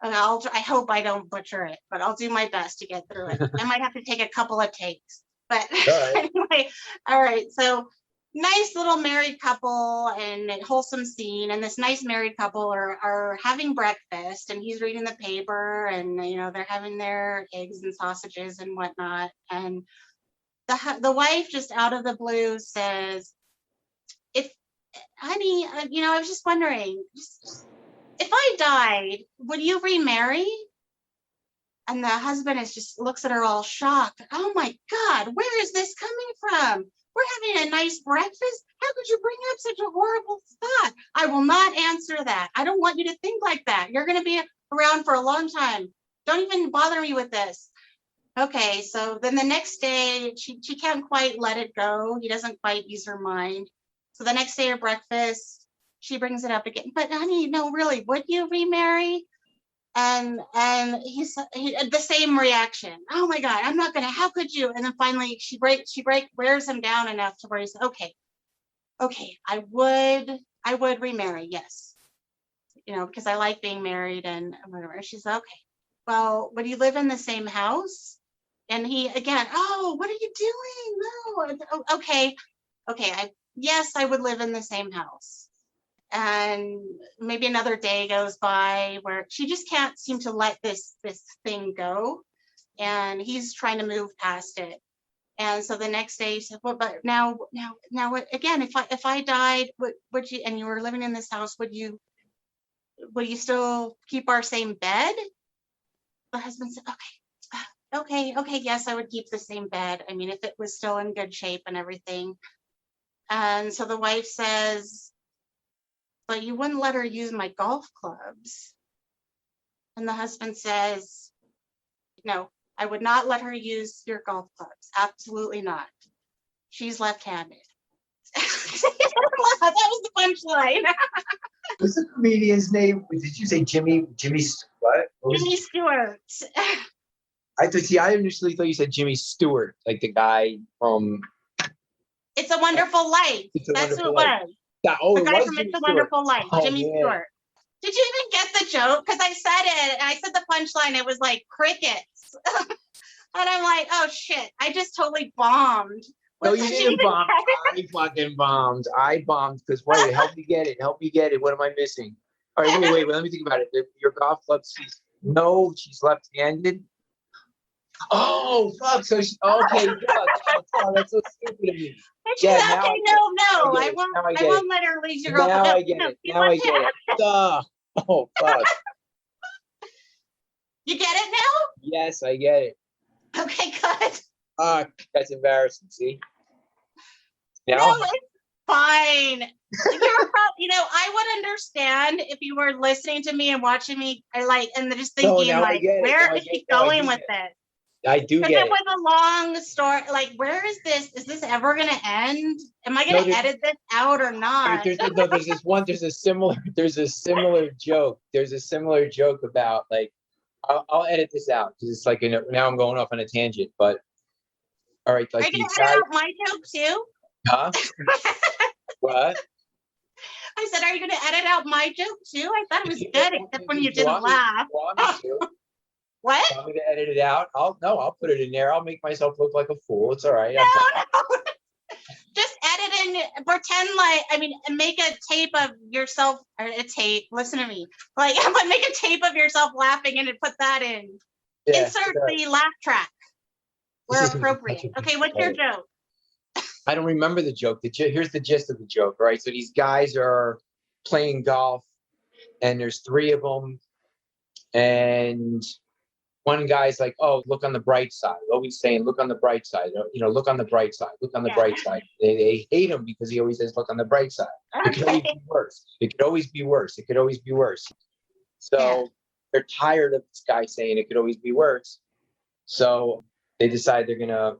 and I hope I don't butcher it, but I'll do my best to get through it. I might have to take a couple of takes, but anyway, all right. So nice little married couple and wholesome scene, and this nice married couple are having breakfast, and he's reading the paper, and they're having their eggs and sausages and whatnot, and the wife just out of the blue says, "If, honey, I was just wondering, if I died, would you remarry?" And the husband looks at her all shocked. "Oh my God, where is this coming from? We're having a nice breakfast. How could you bring up such a horrible thought? I will not answer that. I don't want you to think like that. You're going to be around for a long time. Don't even bother me with this." Okay, so then the next day, she can't quite let it go. He doesn't quite use her mind. So the next day at breakfast, she brings it up again. "But honey, no, really, would you remarry?" And he's the same reaction. "Oh my God, I'm not gonna. How could you?" And then finally, she wears him down enough to where he's okay, I would remarry, yes, because I like being married and whatever. She's okay. "Well, would you live in the same house?" And he again, "Oh, what are you doing? No, okay, yes, I would live in the same house." And maybe another day goes by where she just can't seem to let this thing go, and he's trying to move past it. And so the next day he said, "Well, but now what, again, if I died, would you, and you were living in this house, would you still keep our same bed?" The husband said, okay, yes, I would keep the same bed. I mean, if it was still in good shape and everything. And so the wife says, "But you wouldn't let her use my golf clubs." And the husband says, "No, I would not let her use your golf clubs. Absolutely not. She's left-handed." That was the punchline. What's the comedian's name? Did you say Jimmy? What? Jimmy Stewart. I initially thought you said Jimmy Stewart, like the guy from It's a Wonderful Life. That's who it was. The guy from It's a Wonderful Life, Jimmy Stewart. Did you even get the joke? Because I said it, and I said the punchline. It was like crickets. And I'm like, oh shit, I just totally bombed. No, you didn't bomb. I fucking bombed. I bombed because wait, help me get it. What am I missing? All right, wait. Let me think about it. Your golf club. She's left-handed. Oh fuck! So okay, fuck. Oh, that's so stupid of me. Okay, no, I won't let her leave your girl. Now I get it. Duh. Oh fuck. You get it now? Yes, I get it. Okay, good. Fuck, that's embarrassing. See? Now? No, it's fine. I would understand if you were listening to me and watching me, and just thinking, where is he going with this? I do get it. It was a long story. Like, where is this? Is this ever going to end? Am I going to edit this out or not? There's a similar joke. There's a similar joke about I'll edit this out because it's like now I'm going off on a tangent. But all right, are you going to edit out my joke too? Huh? What? I said, are you going to edit out my joke too? I thought it was good, except when you didn't laugh. What? Want me to edit it out? I'll put it in there. I'll make myself look like a fool. It's all right. No. Just edit and pretend make a tape of yourself, or a tape. Listen to me. Make a tape of yourself laughing and put that in. Yeah, insert the laugh track where appropriate. Okay, what's your joke? I don't remember the joke. Here's the gist of the joke, right? So these guys are playing golf, and there's three of them, and one guy's like, "Oh, look on the bright side." Always saying, "Look on the bright side." Look on the bright side. Look on the bright side. They hate him because he always says, "Look on the bright side." It could always be worse. It could always be worse. It could always be worse. So they're tired of this guy saying it could always be worse. So they decide they're gonna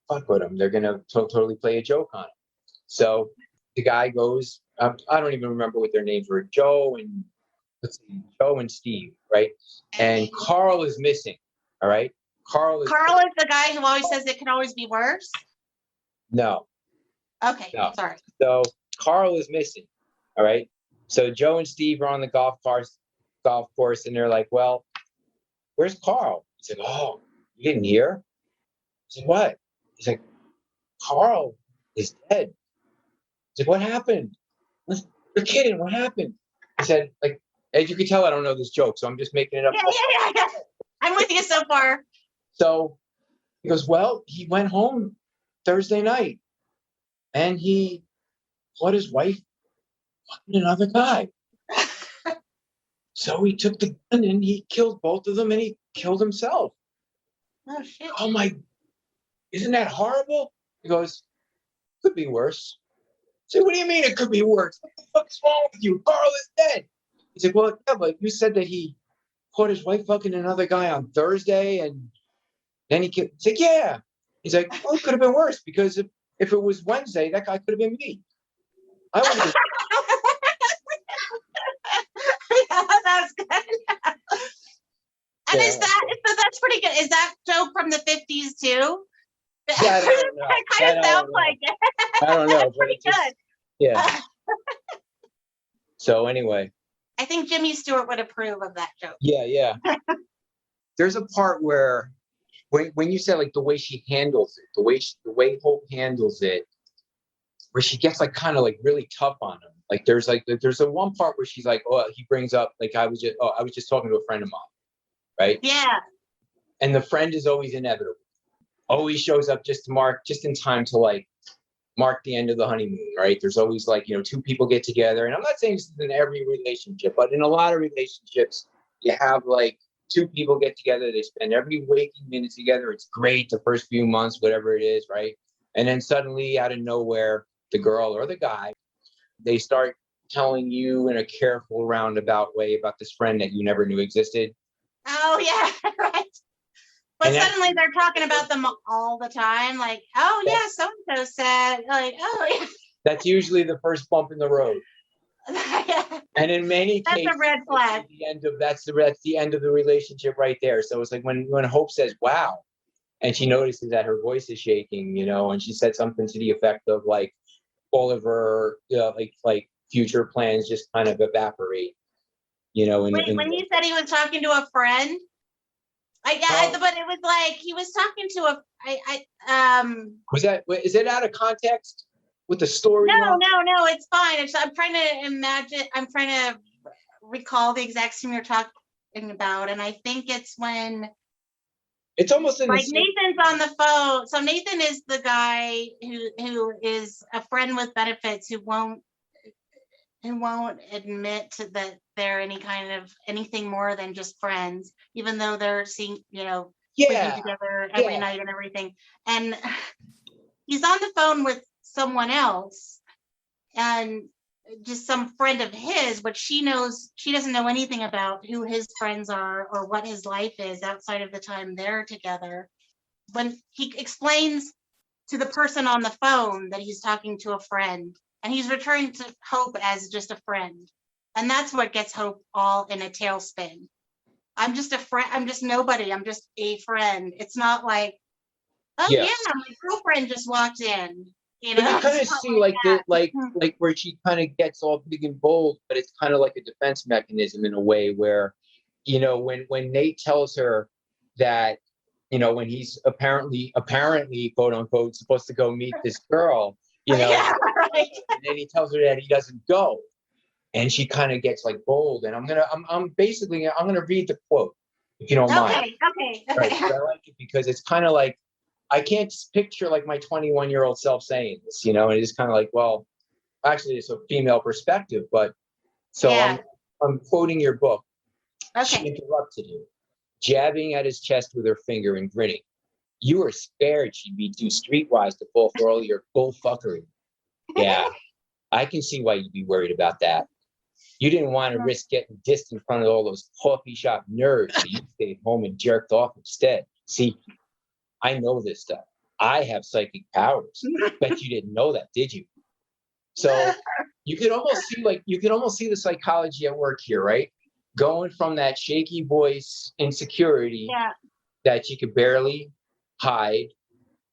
fuck with him. They're gonna totally play a joke on him. So the guy goes. I don't even remember what their names were. Joe and Steve, right? And Carl is missing. All right. Carl is Carl is the guy who always says it can always be worse. no. Okay, No. sorry. So Carl is missing. All right. So Joe and Steve are on the golf course, and they're like, "Well, where's Carl?" He's like, "Oh, you didn't hear?" He's like, "What?" He's like, "Carl is dead." He's like, "What happened?" You're kidding. What happened? He said, like, as you can tell, I don't know this joke, so I'm just making it up. Yeah. I'm with you so far. So he goes, "Well, he went home Thursday night, and he caught his wife fucking another guy. So he took the gun and he killed both of them, and he killed himself." Oh shit. Oh my, isn't that horrible? He goes, "Could be worse." I said, "What do you mean it could be worse? What the fuck's wrong with you? Carl is dead." He's like, "Well, yeah, but you said that he caught his wife fucking another guy on Thursday, and then he killed." He's like, "Yeah." He's like, "Well, it could have been worse, because if it was Wednesday, that guy could have been me. I would have been." Yeah, that's good. And Yeah. so that's pretty good. Is that joke from the 50s too? I don't know. It kind of sounds like it. I don't know, That's but pretty it just, good. yeah. So anyway, I think Jimmy Stewart would approve of that joke. yeah. There's a part where when you said like the way she handles it, the way Hope handles it, where she gets like kind of like really tough on him. Like there's a one part where she's like, "Oh," he brings up like, I was just talking to a friend of mine, right?" Yeah. And the friend is always inevitable. Always shows up just in time to like mark the end of the honeymoon, right? There's always like, two people get together. And I'm not saying this is in every relationship, but in a lot of relationships, you have like two people get together, they spend every waking minute together. It's great the first few months, whatever it is, right? And then suddenly out of nowhere, the girl or the guy, they start telling you in a careful roundabout way about this friend that you never knew existed. Oh yeah, right. But And suddenly they're talking about them all the time, like, "Oh yeah, so and so said," like, "Oh that's usually the first bump in the road. yeah." And in many That's cases, a red flag. that's the end of the relationship right there. So it's like when Hope says, "Wow," and she notices that her voice is shaking, and she said something to the effect of like all of her like future plans just kind of evaporate. Wait, when he said he was talking to a friend, but it was like he was talking to a is it out of context with the story? no, it's fine. I'm trying to imagine. I'm trying to recall the exact scene you're talking about, and I think it's when It's almost in like Nathan's on the phone. So Nathan is the guy who is a friend with benefits who won't admit that they're anything more than just friends, even though they're sleeping together every night and everything. And he's on the phone with someone else, and just some friend of his, but she doesn't know anything about who his friends are or what his life is outside of the time they're together. When he explains to the person on the phone that he's talking to a friend, and he's referring to Hope as just a friend. And that's what gets Hope all in a tailspin. I'm just a friend. I'm just nobody. I'm just a friend. It's not like, "Oh yeah, my girlfriend just walked in." But you kind of see like where she kind of gets all big and bold, but it's kind of like a defense mechanism in a way where, when Nate tells her that, when he's apparently quote unquote supposed to go meet this girl, Yeah, right. and then he tells her that he doesn't go, and she kind of gets like bold. And I'm gonna read the quote if you don't mind. Okay. Right, I like it because it's kind of like I can't picture like my 21-year-old self saying this, and it's kind of like, well, actually, it's a female perspective, but so Yeah. I'm quoting your book. She Okay. interrupted him, jabbing at his chest with her finger and grinning. "You were scared she'd be too streetwise to fall for all your bullfuckery. Yeah, I can see why you'd be worried about that. You didn't want to risk getting dissed in front of all those coffee shop nerds, so you stayed home and jerked off instead. See, I know this stuff. I have psychic powers. Bet you didn't know that, did you?" So you could almost see the psychology at work here, right? Going from that shaky voice insecurity, Yeah. that she could barely hide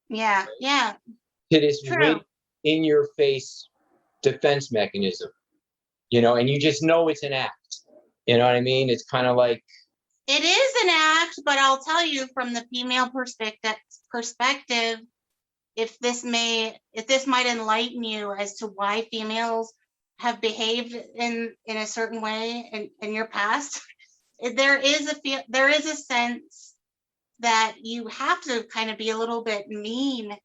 Yeah. Yeah. to this True. in your face defense mechanism, and you just know it's an act. You know what I mean? It's kind of like, It is an act, but I'll tell you from the female perspective, if this might enlighten you as to why females have behaved in a certain way in your past. There is a sense that you have to kind of be a little bit mean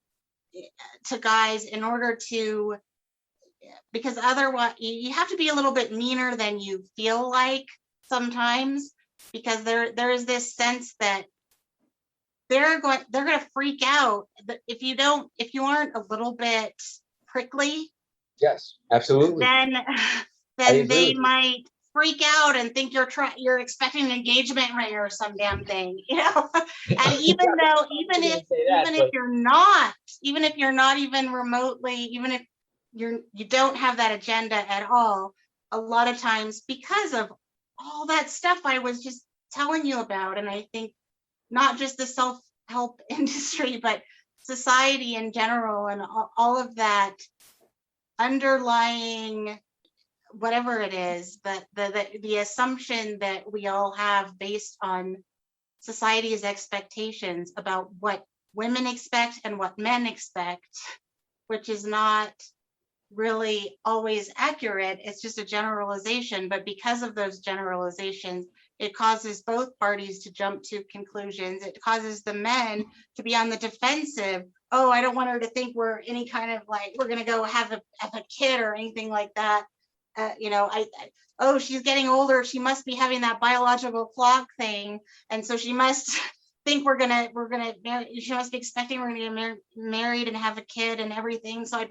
to guys in order to, because otherwise you have to be a little bit meaner than you feel like sometimes, because there is this sense that they're going to freak out if you aren't a little bit prickly. yes, absolutely. Then they might freak out and think you're expecting an engagement ring or some damn thing, And even if you're not even remotely, even if you don't have that agenda at all, a lot of times, because of all that stuff I was just telling you about, and I think not just the self-help industry, but society in general, and all of that underlying, whatever it is, that the assumption that we all have based on society's expectations about what women expect and what men expect, which is not really always accurate. It's just a generalization, but because of those generalizations, it causes both parties to jump to conclusions. It causes the men to be on the defensive. Oh, I don't want her to think we're any kind of like, we're going to go have a kid or anything like that. Oh, she's getting older. She must be having that biological clock thing. And so she must think we're going to marry. She must be expecting we're going to get married and have a kid and everything. So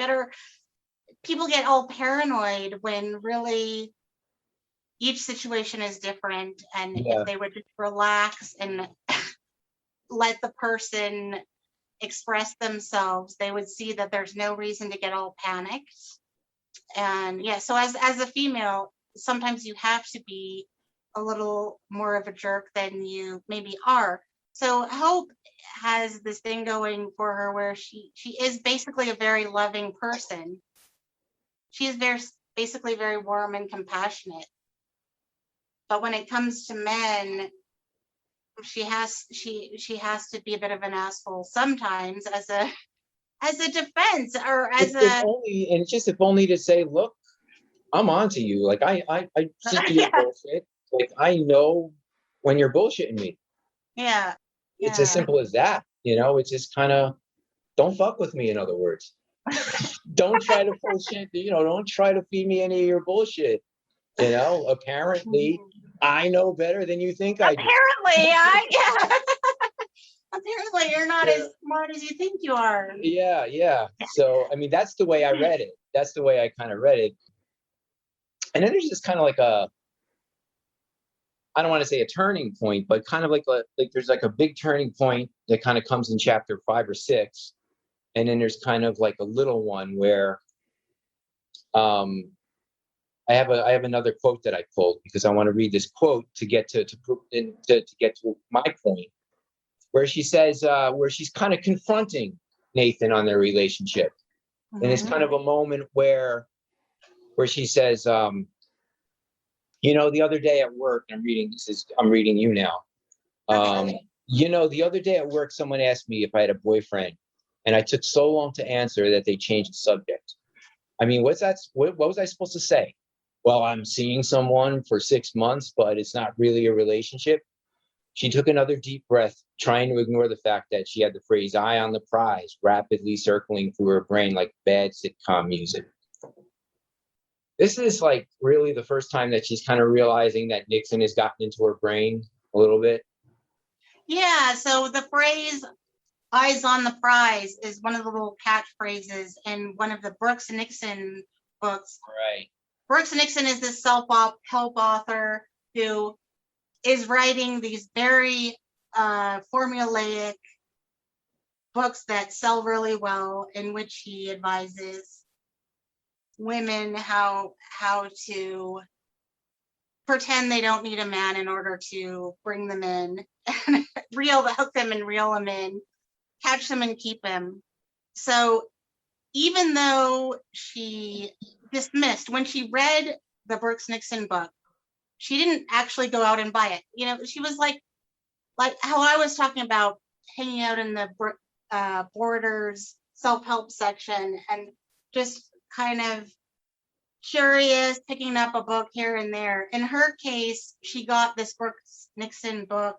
people get all paranoid when really each situation is different. And if they would just relax and let the person express themselves, they would see that there's no reason to get all panicked. And yeah, so as a female, sometimes you have to be a little more of a jerk than you maybe are. So Hope has this thing going for her where she is basically a very loving person. She is basically very warm and compassionate. But when it comes to men, she has to be a bit of an asshole sometimes as a defense, or as if only to say, look, I'm onto you. Like I see your bullshit. Like I know when you're bullshitting me. Yeah. It's as simple as that. It's just kind of, don't fuck with me, in other words. Don't try to bullshit, don't try to feed me any of your bullshit. Apparently I know better than you think I do. Apparently you're not as smart as you think you are. Yeah. So, I mean, that's the way I read it. That's the way I kind of read it. And then there's just kind of like I don't want to say a turning point, but kind of like there's like a big turning point that kind of comes in chapter 5 or 6. And then there's kind of like a little one where I have another quote that I pulled because I want to read this quote to get to get to my point, where she says, where she's kind of confronting Nathan on their relationship. Mm-hmm. And it's kind of a moment where she says, the other day at work, I'm reading you now. The other day at work, someone asked me if I had a boyfriend, and I took so long to answer that they changed the subject. I mean, what was I supposed to say? Well, I'm seeing someone for 6 months, but it's not really a relationship. She took another deep breath, trying to ignore the fact that she had the phrase "eye on the prize" rapidly circling through her brain like bad sitcom music. This is like really the first time that she's kind of realizing that Nixon has gotten into her brain a little bit. Yeah, so the phrase "eyes on the prize" is one of the little catchphrases in one of the Brooks Nixon books. Right. Brooks Nixon is this self-help author who is writing these very formulaic books that sell really well, in which he advises women how to pretend they don't need a man in order to bring them in. hook them and reel them in, catch them and keep them. So even though she dismissed, when she read the Brooks Nixon book, she didn't actually go out and buy it. You know, she was like how I was talking about hanging out in the Borders self-help section and just kind of curious, picking up a book here and there. In her case, she got this Brooks Nixon book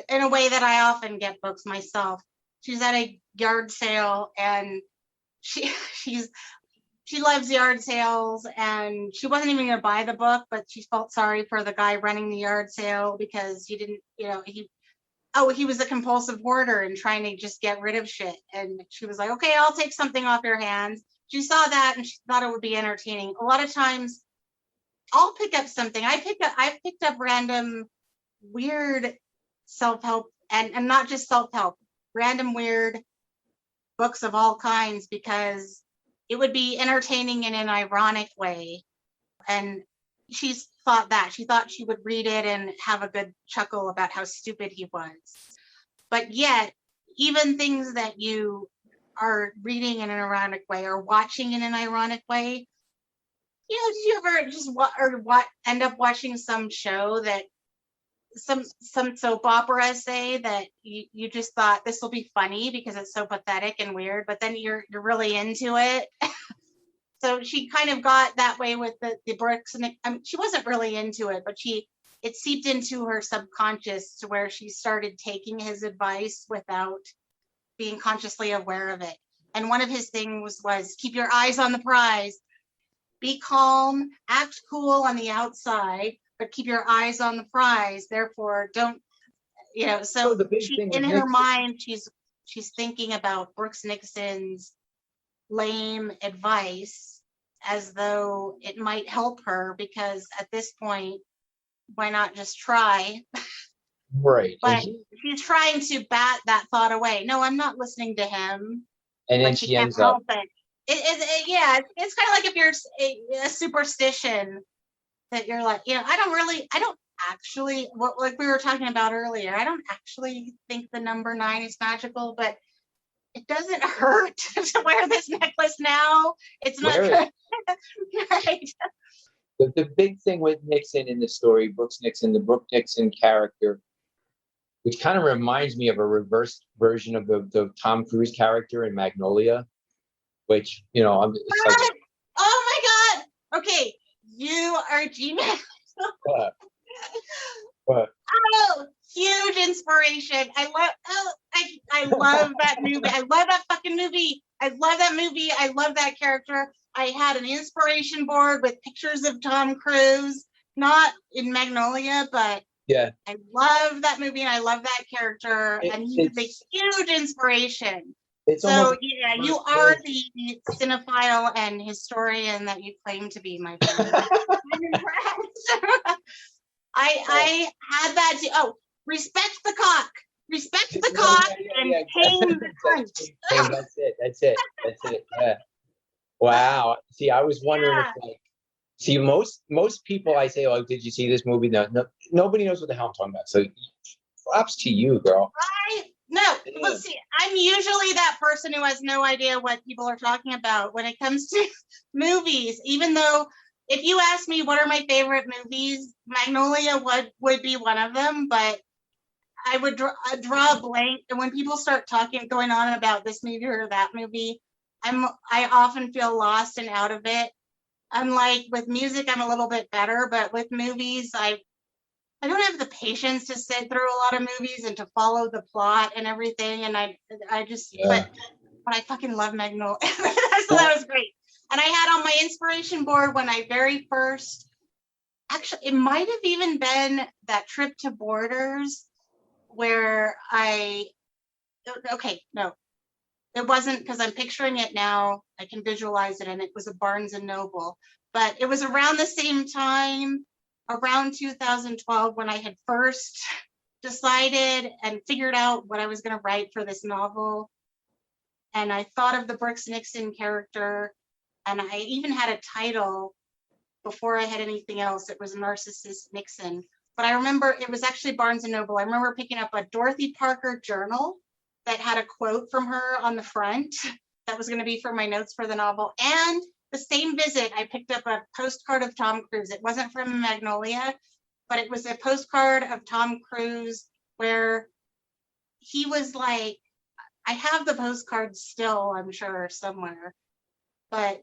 in a way that I often get books myself. She's at a yard sale and she loves yard sales, and she wasn't even going to buy the book, but she felt sorry for the guy running the yard sale because he didn't, you know, he was a compulsive hoarder and trying to just get rid of shit. And she was like, okay, I'll take something off your hands. She saw that and she thought it would be entertaining. A lot of times I'll pick up something. I've picked up random weird self-help and not just self-help, random weird books of all kinds because it would be entertaining in an ironic way. And she thought she would read it and have a good chuckle about how stupid he was. But yet, even things that you are reading in an ironic way or watching in an ironic way, you know, did you ever just end up watching some show that some soap opera, say, that you just thought this will be funny because it's so pathetic and weird, but then you're really into it. So she kind of got that way with the Brooks, and she wasn't really into it, but it seeped into her subconscious to where she started taking his advice without being consciously aware of it. And one of his things was keep your eyes on the prize, be calm, act cool on the outside, but keep your eyes on the prize. Therefore, don't, you know, so in her mind, she's thinking about Brooks Nixon's lame advice as though it might help her, because at this point, why not just try? Right. But she's trying to bat that thought away. No, I'm not listening to him. And then she ends up. Yeah, it's kind of like if you're a superstition that you're like, you know, I don't actually, like we were talking about earlier, I don't actually think the number 9 is magical, but it doesn't hurt to wear this necklace now. It's not good. Right. The big thing with Nixon in the story, Brooks Nixon, the Brooke Nixon character, which kind of reminds me of a reversed version of the Tom Cruise character in Magnolia, which, you know, it's like, oh my God. Okay. You are Gina. Oh, huge inspiration. I love that movie. I love that fucking movie. I love that movie. I love that character. I had an inspiration board with pictures of Tom Cruise, not in Magnolia, but yeah, I love that movie and I love that character. And he's a huge inspiration. So yeah, you are the cinephile and historian that you claim to be, my friend. I'm impressed. I had that too. Oh, respect the cock. Respect the cock and tame the cunt. That's it. Yeah. Wow. See, I was wondering if, like, see, most people I say, oh, did you see this movie? No, nobody knows what the hell I'm talking about. So props to you, girl. No, let's see. I'm usually that person who has no idea what people are talking about when it comes to movies, even though if you ask me what are my favorite movies, Magnolia would be one of them, but I would draw a blank. And when people start going on about this movie or that movie, I often feel lost and out of it. Unlike with music, I'm a little bit better, but with movies, I don't have the patience to sit through a lot of movies and to follow the plot and everything. And I just, but I fucking love Magnolia. So that was great. And I had on my inspiration board when I very first, actually, it might have even been that trip to Borders where no, it wasn't, because I'm picturing it now. I can visualize it, and it was a Barnes and Noble. But it was around the same time, around 2012, when I had first decided and figured out what I was going to write for this novel. And I thought of the Brooks Nixon character, and I even had a title before I had anything else. It was Narcissus Nixon. but I remember it was actually Barnes and Noble. I remember picking up a Dorothy Parker journal that had a quote from her on the front that was going to be for my notes for the novel. And the same visit, I picked up a postcard of Tom Cruise. It wasn't from Magnolia, but it was a postcard of Tom Cruise where he was like, I have the postcard still, I'm sure, somewhere, but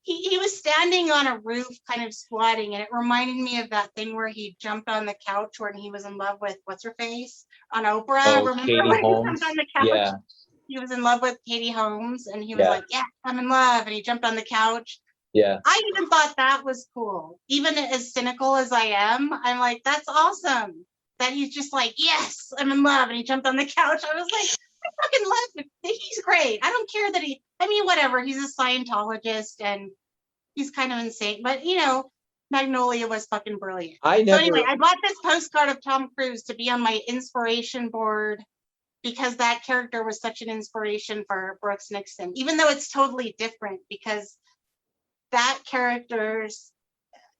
he was standing on a roof kind of squatting, and it reminded me of that thing where he jumped on the couch when he was in love with what's her face on Oprah. Oh, Remember Katie when he Holmes. jumped on the couch? Yeah. He was in love with Katie Holmes, and he was Yeah. like, yeah, I'm in love, and he jumped on the couch. Yeah. I even thought that was cool. Even as cynical as I am, I'm like, that's awesome that he's just like, yes, I'm in love, and he jumped on the couch. I was like, I fucking love him. He's great. I don't care that I mean, whatever. He's a Scientologist and he's kind of insane, but you know, Magnolia was fucking brilliant. So anyway, I bought this postcard of Tom Cruise to be on my inspiration board because that character was such an inspiration for Brooks Nixon, even though it's totally different because that character's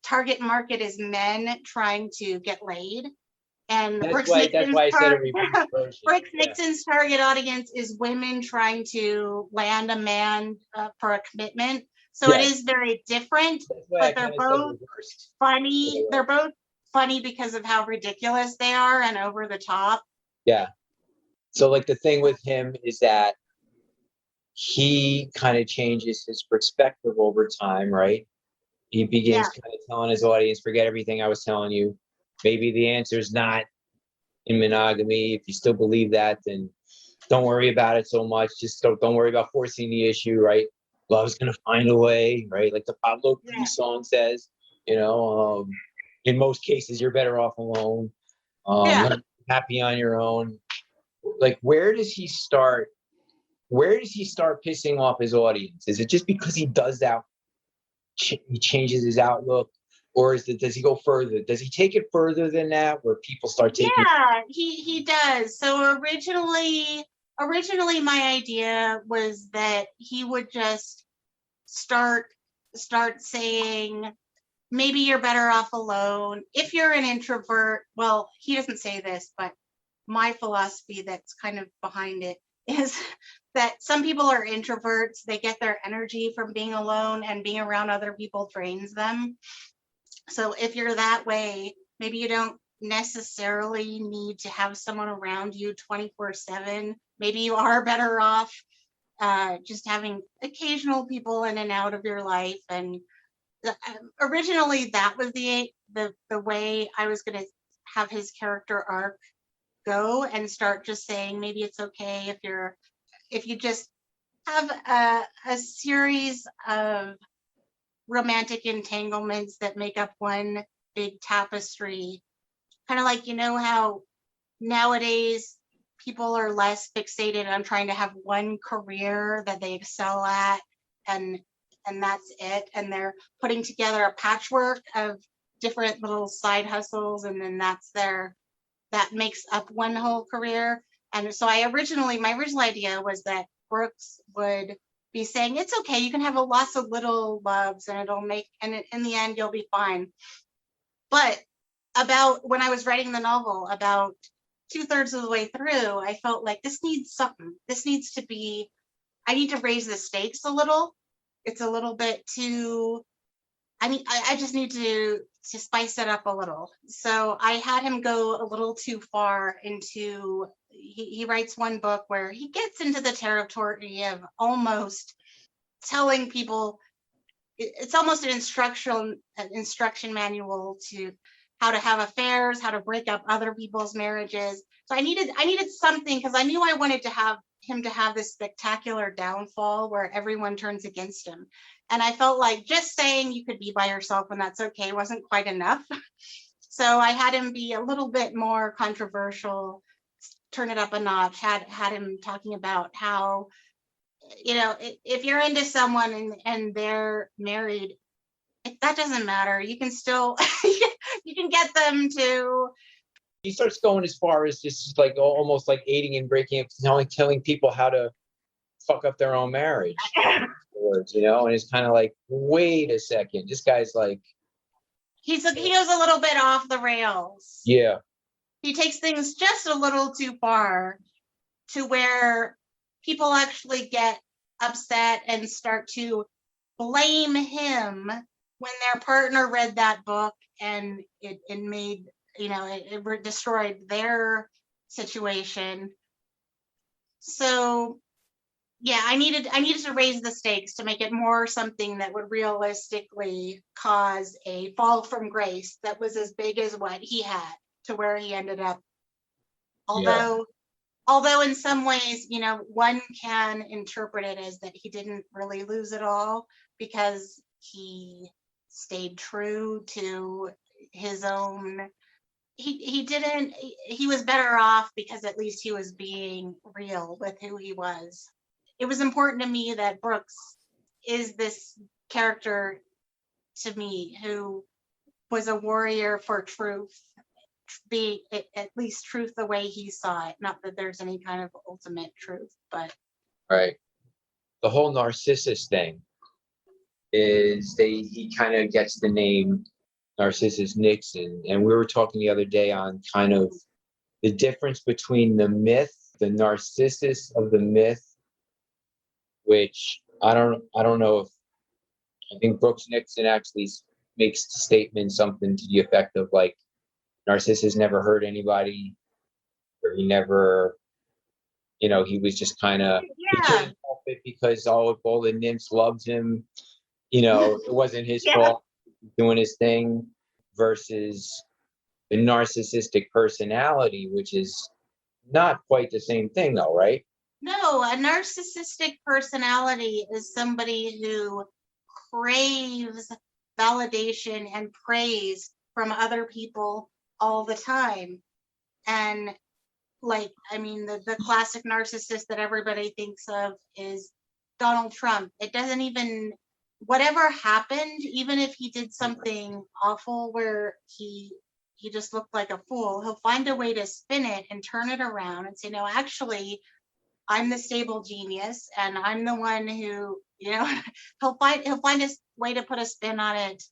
target market is men trying to get laid. And That's why I said a reverse version. Brooks Nixon's target audience is women trying to land a man for a commitment. So it is very different, but they're both funny. They're both funny because of how ridiculous they are and over the top. Yeah. So like the thing with him is that he kind of changes his perspective over time, right? He begins kind of telling his audience, forget everything I was telling you. Maybe the answer is not in monogamy. If you still believe that, then don't worry about it so much. Just don't worry about forcing the issue, right? Love's gonna find a way, right? Like the Pablo Cruz song says, you know, in most cases you're better off alone. Happy on your own. Like where does he start pissing off his audience? Is it just because he does that, he changes his outlook? Or does he go further? Does he take it further than that, where people start taking? Yeah, he does. So originally my idea was that he would just start saying, maybe you're better off alone. If you're an introvert, well, he doesn't say this, but my philosophy that's kind of behind it is that some people are introverts. They get their energy from being alone, and being around other people drains them. So if you're that way, maybe you don't necessarily need to have someone around you 24/7. Maybe you are better off just having occasional people in and out of your life. And originally that was the way I was going to have his character arc go, and start just saying maybe it's okay if you just have a series of romantic entanglements that make up one big tapestry. Kind of like, you know how nowadays people are less fixated on trying to have one career that they excel at, and that's it, and they're putting together a patchwork of different little side hustles, and then that makes up one whole career. And so my original idea was that Brooks would be saying, it's okay, you can have lots of little loves, and in the end you'll be fine. But about when I was writing the novel, about 2/3 of the way through, I felt like this needs something. I need to raise the stakes a little. It's a little bit too, I just need to spice it up a little. So I had him go a little too far into, he writes one book where he gets into the territory of almost telling people, it's almost an instruction manual to how to have affairs, how to break up other people's marriages. So I needed something, because I knew I wanted to have him to have this spectacular downfall where everyone turns against him. And I felt like just saying you could be by yourself and that's okay wasn't quite enough. So I had him be a little bit more controversial, turn it up a notch, had him talking about how, you know, if you're into someone and they're married, that doesn't matter. You can still, you can get them to. He starts going as far as just like almost like aiding and breaking up, telling people how to fuck up their own marriage. Words, you know, and it's kind of like, wait a second, this guy's like, he goes a little bit off the rails. Yeah. He takes things just a little too far to where people actually get upset and start to blame him when their partner read that book and it made, it destroyed their situation. So yeah, I needed to raise the stakes to make it more something that would realistically cause a fall from grace that was as big as what he had, to where he ended up. Although in some ways, one can interpret it as that he didn't really lose it all because he stayed true to his own. He was better off because at least he was being real with who he was. It was important to me that Brooks is this character to me who was a warrior for truth, be at least truth the way he saw it. Not that there's any kind of ultimate truth, but Right. The whole Narcissus thing is he kind of gets the name Narcissus Nixon. And we were talking the other day on kind of the difference between the myth, the Narcissus of the myth, which I don't know if I think Brooks Nixon actually makes the statement something to the effect of like Narcissus never hurt anybody, or he never, he was just kind of he couldn't help it because all the nymphs loved him. It wasn't his fault doing his thing, versus the narcissistic personality, which is not quite the same thing though, right? No, a narcissistic personality is somebody who craves validation and praise from other people all the time. And the classic narcissist that everybody thinks of is Donald Trump. It doesn't even, whatever happened, even if he did something awful where he just looked like a fool, he'll find a way to spin it and turn it around and say, no, actually, I'm the stable genius, and I'm the one who, he'll find a way to put a spin on it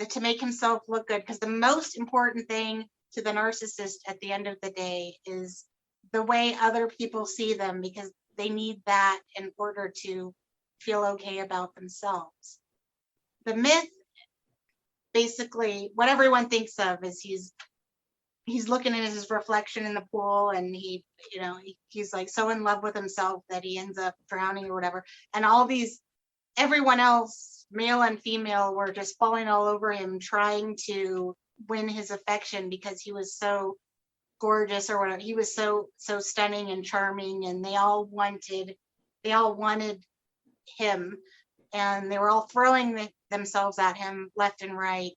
to make himself look good. Because the most important thing to the narcissist at the end of the day is the way other people see them, because they need that in order to feel okay about themselves. The myth, basically, what everyone thinks of is he's looking at his reflection in the pool, and he's like so in love with himself that he ends up drowning or whatever. And everyone else, male and female, were just falling all over him, trying to win his affection because he was so gorgeous or whatever. He was so stunning and charming, and they all wanted him, and they were all throwing themselves at him left and right.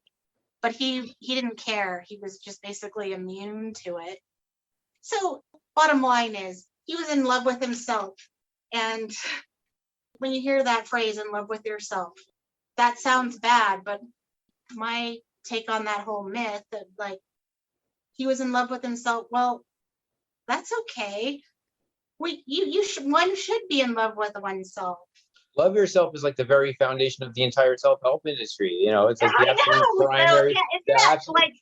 But he didn't care. He was just basically immune to it. So bottom line is, he was in love with himself. And when you hear that phrase, in love with yourself, that sounds bad. But my take on that whole myth that he was in love with himself, well, that's okay. One should be in love with oneself. Love yourself is like the very foundation of the entire self-help industry. It's like the absolute primary,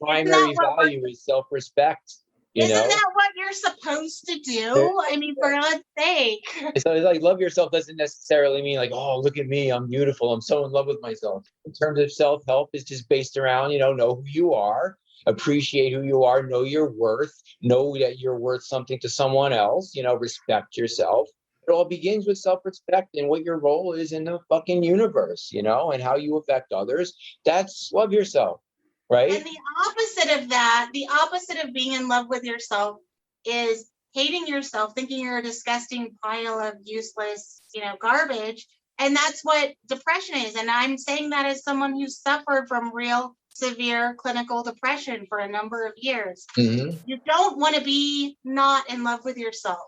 primary value is self-respect. Isn't that what you're supposed to do? I mean, for God's sake. So it's like love yourself doesn't necessarily mean like, oh, look at me, I'm beautiful, I'm so in love with myself. In terms of self-help, it's just based around, know who you are, appreciate who you are, know your worth, know that you're worth something to someone else, respect yourself. It all begins with self-respect and what your role is in the fucking universe, and how you affect others. That's love yourself, right? And the opposite of that, the opposite of being in love with yourself, is hating yourself, thinking you're a disgusting pile of useless, garbage. And that's what depression is. And I'm saying that as someone who suffered from real severe clinical depression for a number of years. Mm-hmm. You don't want to be not in love with yourself.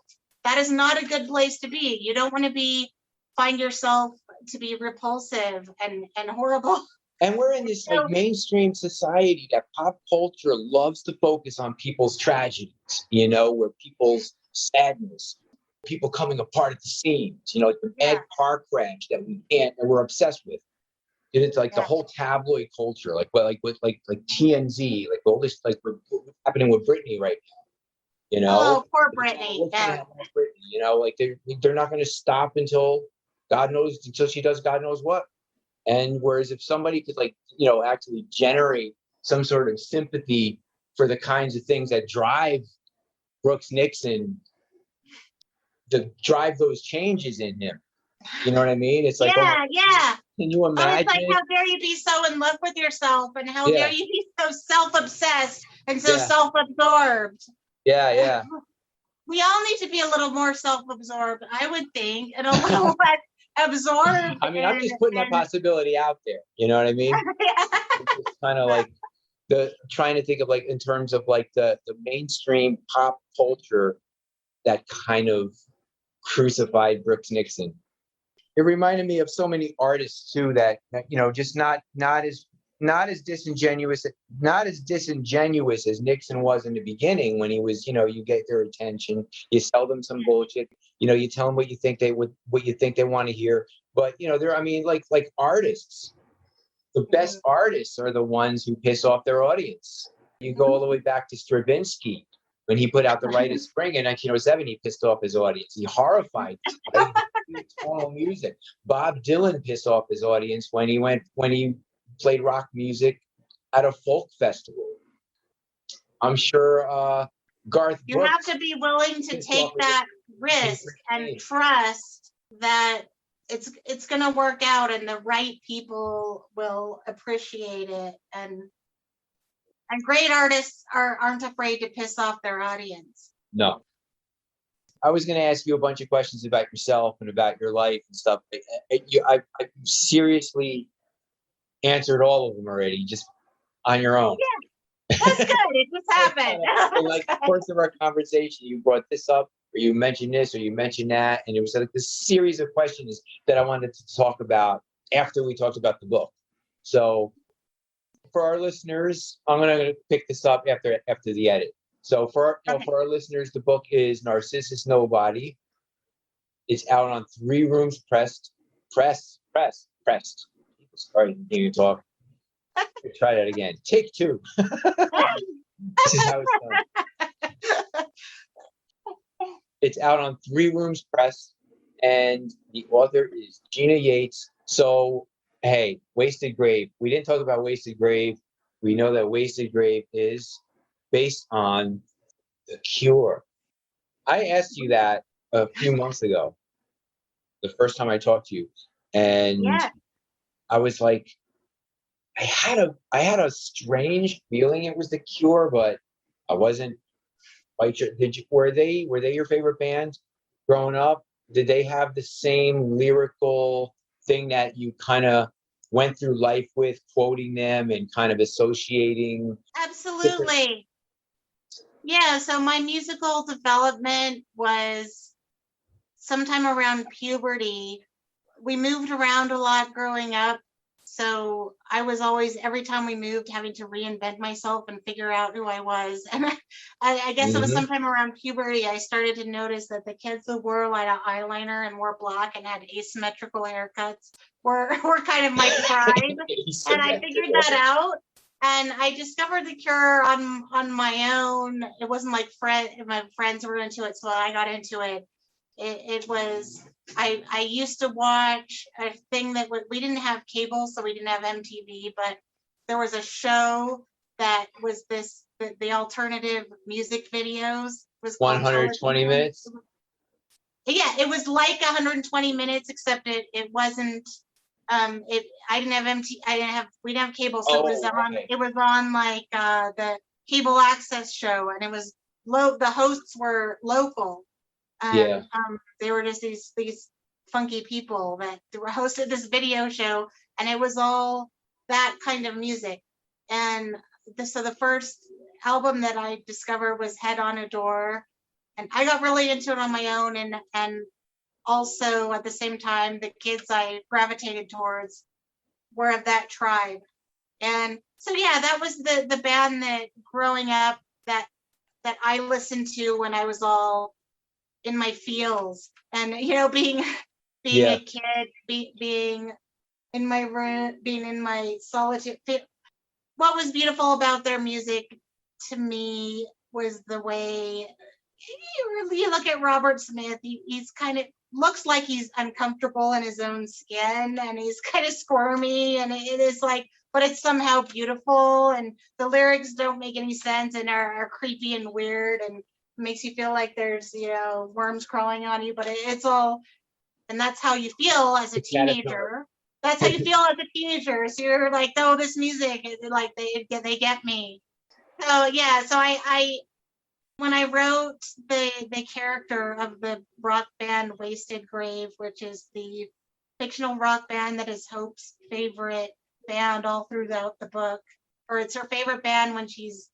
That is not a good place to be. You don't want to find yourself to be repulsive and horrible. And we're in this mainstream society that pop culture loves to focus on people's tragedies, where people's sadness, people coming apart at the seams, like the bad car crash that we can't, and we're obsessed with. It's like the Yeah. whole tabloid culture, like what, like TMZ, like all this, like what's happening with Britney right now. Oh, poor Brittany. What's gonna Yeah. happen with Britney? Like they're not going to stop until until she does God knows what. And whereas if somebody could actually generate some sort of sympathy for the kinds of things that drive Brooks Nixon, to drive those changes in him, you know what I mean? It's like, Yeah, yeah. can you Oh, it's like, imagine? how dare you be so in love with yourself, and how Yeah, dare you be so self-obsessed and so yeah, self-absorbed. yeah. We all need to be a little more self-absorbed, I would think, and a little less absorbed. I mean, I'm just putting that possibility out there. You know what I mean? It's kind of like trying to think of, like, in terms of like the mainstream pop culture that kind of crucified Brooks Nixon. It reminded me of so many artists too that just not as disingenuous as Nixon was in the beginning, when he was, you get their attention, you sell them some bullshit, you tell them what you think they want to hear. But there, I mean, like artists, the best artists are the ones who piss off their audience. You go all the way back to Stravinsky. When he put out The Rite of Spring in 1907, he pissed off his audience. He horrified them, right? Tonal music. Bob Dylan pissed off his audience when he played rock music at a folk festival. I'm sure Garth You Brooks have to be willing to pissed take off that risk and trust that it's going to work out, and the right people will appreciate it. And great artists aren't afraid to piss off their audience. No. I was going to ask you a bunch of questions about yourself and about your life and stuff. I seriously answered all of them already, just on your own. Yeah, that's good. It just happened. In like the course of our conversation, you brought this up, or you mentioned this, or you mentioned that, and it was like this series of questions that I wanted to talk about after we talked about the book. So, for our listeners, I'm going to pick this up after the edit. So for our listeners, the book is Narcissus Nobody. It's out on 3 Rooms Pressed. Sorry, can you talk? Try that again. Take 2. This is how it's done. It's out on 3 Rooms Press, and the author is Gina Yates. So, hey, Wasted Grave. We didn't talk about Wasted Grave. We know that Wasted Grave is based on The Cure. I asked you that a few months ago, the first time I talked to you, and I was like, I had a strange feeling it was The Cure, but I wasn't quite sure. Were they your favorite band growing up? Did they have the same lyrical thing that you kind of went through life with, quoting them and kind of associating? Absolutely. Yeah, so my musical development was sometime around puberty. We moved around a lot growing up, so I was always, every time we moved, having to reinvent myself and figure out who I was. And I guess it was sometime around puberty I started to notice that the kids who wore a lot of eyeliner and wore black and had asymmetrical haircuts were kind of my tribe. And I figured that out. And I discovered The Cure on my own. It wasn't like my friends were into it, so I got into it. It was, I used to watch a thing that we didn't have cable, so we didn't have MTV, but there was a show that was the alternative music videos. It was 120 minutes. Yeah, it was like 120 minutes, except it wasn't. I didn't have we didn't have cable, so it was on like the cable access show, and it was the hosts were local. They were just these funky people that were hosted this video show, and it was all that kind of music. And so the first album that I discovered was Head on a Door, and I got really into it on my own, and also at the same time the kids I gravitated towards were of that tribe. And so yeah, that was the band that growing up that I listened to when I was all in my feels, and being a kid, being in my room, being in my solitude. What was beautiful about their music to me was the way you look at Robert Smith. He's kind of looks like he's uncomfortable in his own skin, and he's kind of squirmy, and it is like, but it's somehow beautiful, and the lyrics don't make any sense and are creepy and weird, and makes you feel like there's worms crawling on you, but it's all, and that's how you feel as a teenager. That's how you feel as a teenager. So you're like, oh, this music, like they get me. So yeah, so I when I wrote the character of the rock band Wasted Grave, which is the fictional rock band that is Hope's favorite band all throughout the book, or it's her favorite band when she's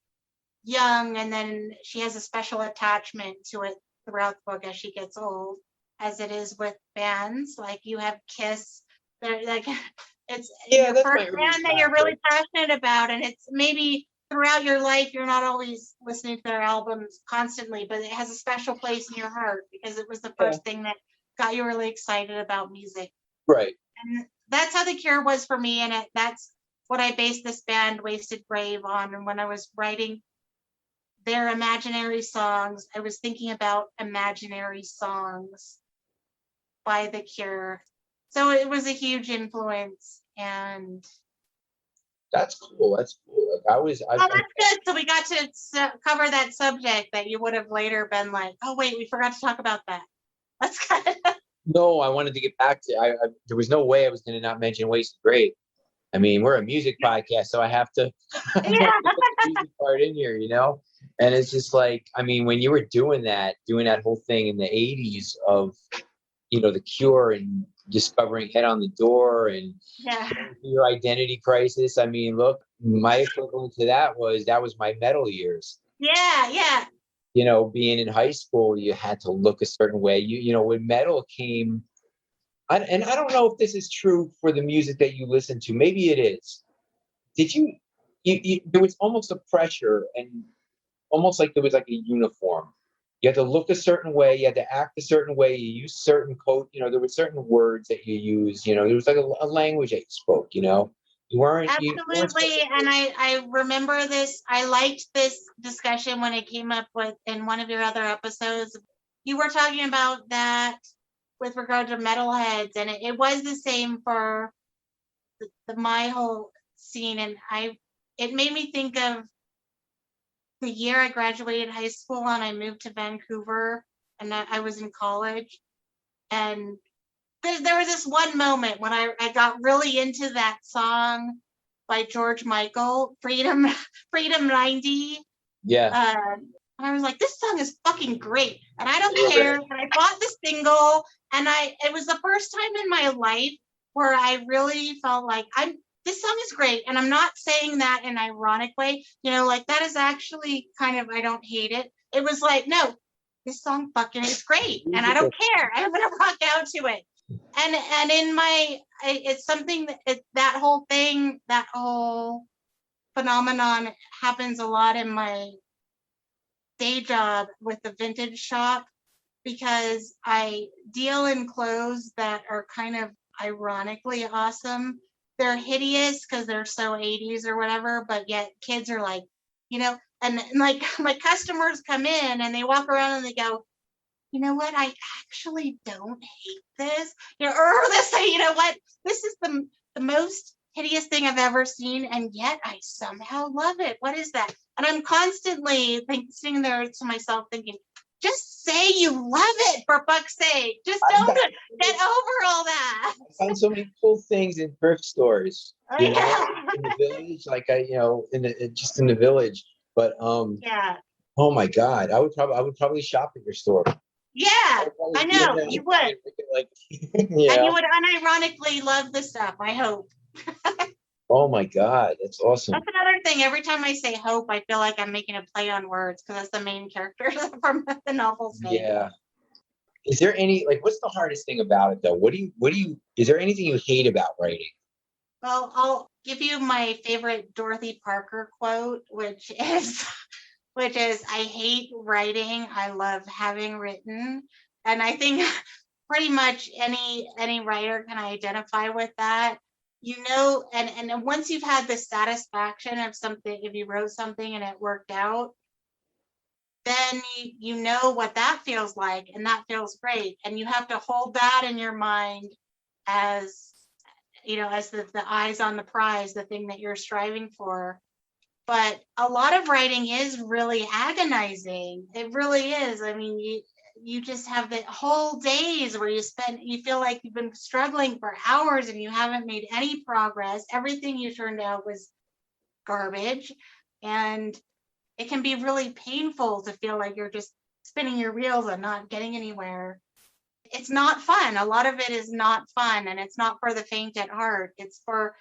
young, and then she has a special attachment to it throughout the book as she gets old, as it is with bands. Like you have Kiss, they're like it's your first band that you're really passionate about, and it's maybe throughout your life you're not always listening to their albums constantly, but it has a special place in your heart because it was the first thing that got you really excited about music. Right. And that's how The Cure was for me, and that's what I based this band Wasted Grave on. And when I was writing their imaginary songs, I was thinking about imaginary songs by The Cure. So it was a huge influence, and that's cool. That's cool. Like that's good. So we got to cover that subject that you would have later been like, oh wait, we forgot to talk about that. That's good. No, I wanted to get back to. There was no way I was going to not mention Wasted Grave. I mean, we're a music podcast, so I have to put the music part in here, And it's just like, I mean, when you were doing that whole thing in the 80s of, The Cure and discovering Head on the Door and your identity crisis. I mean, look, my equivalent to that was my metal years. Yeah. Being in high school, you had to look a certain way. When metal came, and I don't know if this is true for the music that you listen to. Maybe it is. Did you there was almost a pressure, and almost like there was like a uniform. You had to look a certain way. You had to act a certain way. You used certain code. There were certain words that you used. There was like a language that you spoke. You weren't. Absolutely. And I remember this. I liked this discussion when it came up in one of your other episodes. You were talking about that with regard to metalheads, and it was the same for my whole scene. And it made me think of the year I graduated high school and I moved to Vancouver, and I was in college. And there was this one moment when I got really into that song by George Michael, Freedom 90. Yeah. And I was like, this song is fucking great. And I don't care. And I bought the single, and it was the first time in my life where I really felt like this song is great. And I'm not saying that in an ironic way, like that is actually kind of, I don't hate it. It was like, no, this song fucking is great. And I don't care. I'm going to rock out to it. And in it's something that whole thing, that whole phenomenon happens a lot in my day job with the vintage shop, because I deal in clothes that are kind of ironically awesome. They're hideous because they're so 80s or whatever, but yet kids are like, and like my customers come in and they walk around and they go, you know what? I actually don't hate this. Or they say, you know what? This is the most hideous thing I've ever seen, and yet I somehow love it. What is that? And I'm constantly sitting there to myself thinking, just say you love it, for fuck's sake. Just don't get over all that. I find so many cool things in thrift stores. In the village, like just in the village. But yeah. Oh my God, I would probably shop at your store. Yeah, I know you would. Like, and you would unironically love the stuff, I hope. Oh my God, that's awesome. That's another thing. Every time I say hope, I feel like I'm making a play on words, because that's the main character from the novel's name. Yeah. Is there what's the hardest thing about it though? Is there anything you hate about writing? Well, I'll give you my favorite Dorothy Parker quote, which is, I hate writing. I love having written. And I think pretty much any writer can identify with that. and then once you've had the satisfaction of something, if you wrote something and it worked out, then you know what that feels like, and that feels great. And you have to hold that in your mind as, as the eyes on the prize, the thing that you're striving for. But a lot of writing is really agonizing. It really is. I mean, you just have the whole days where you feel like you've been struggling for hours and you haven't made any progress. Everything you turned out was garbage. And it can be really painful to feel like you're just spinning your wheels and not getting anywhere. It's not fun. A lot of it is not fun, and it's not for the faint at heart. It's for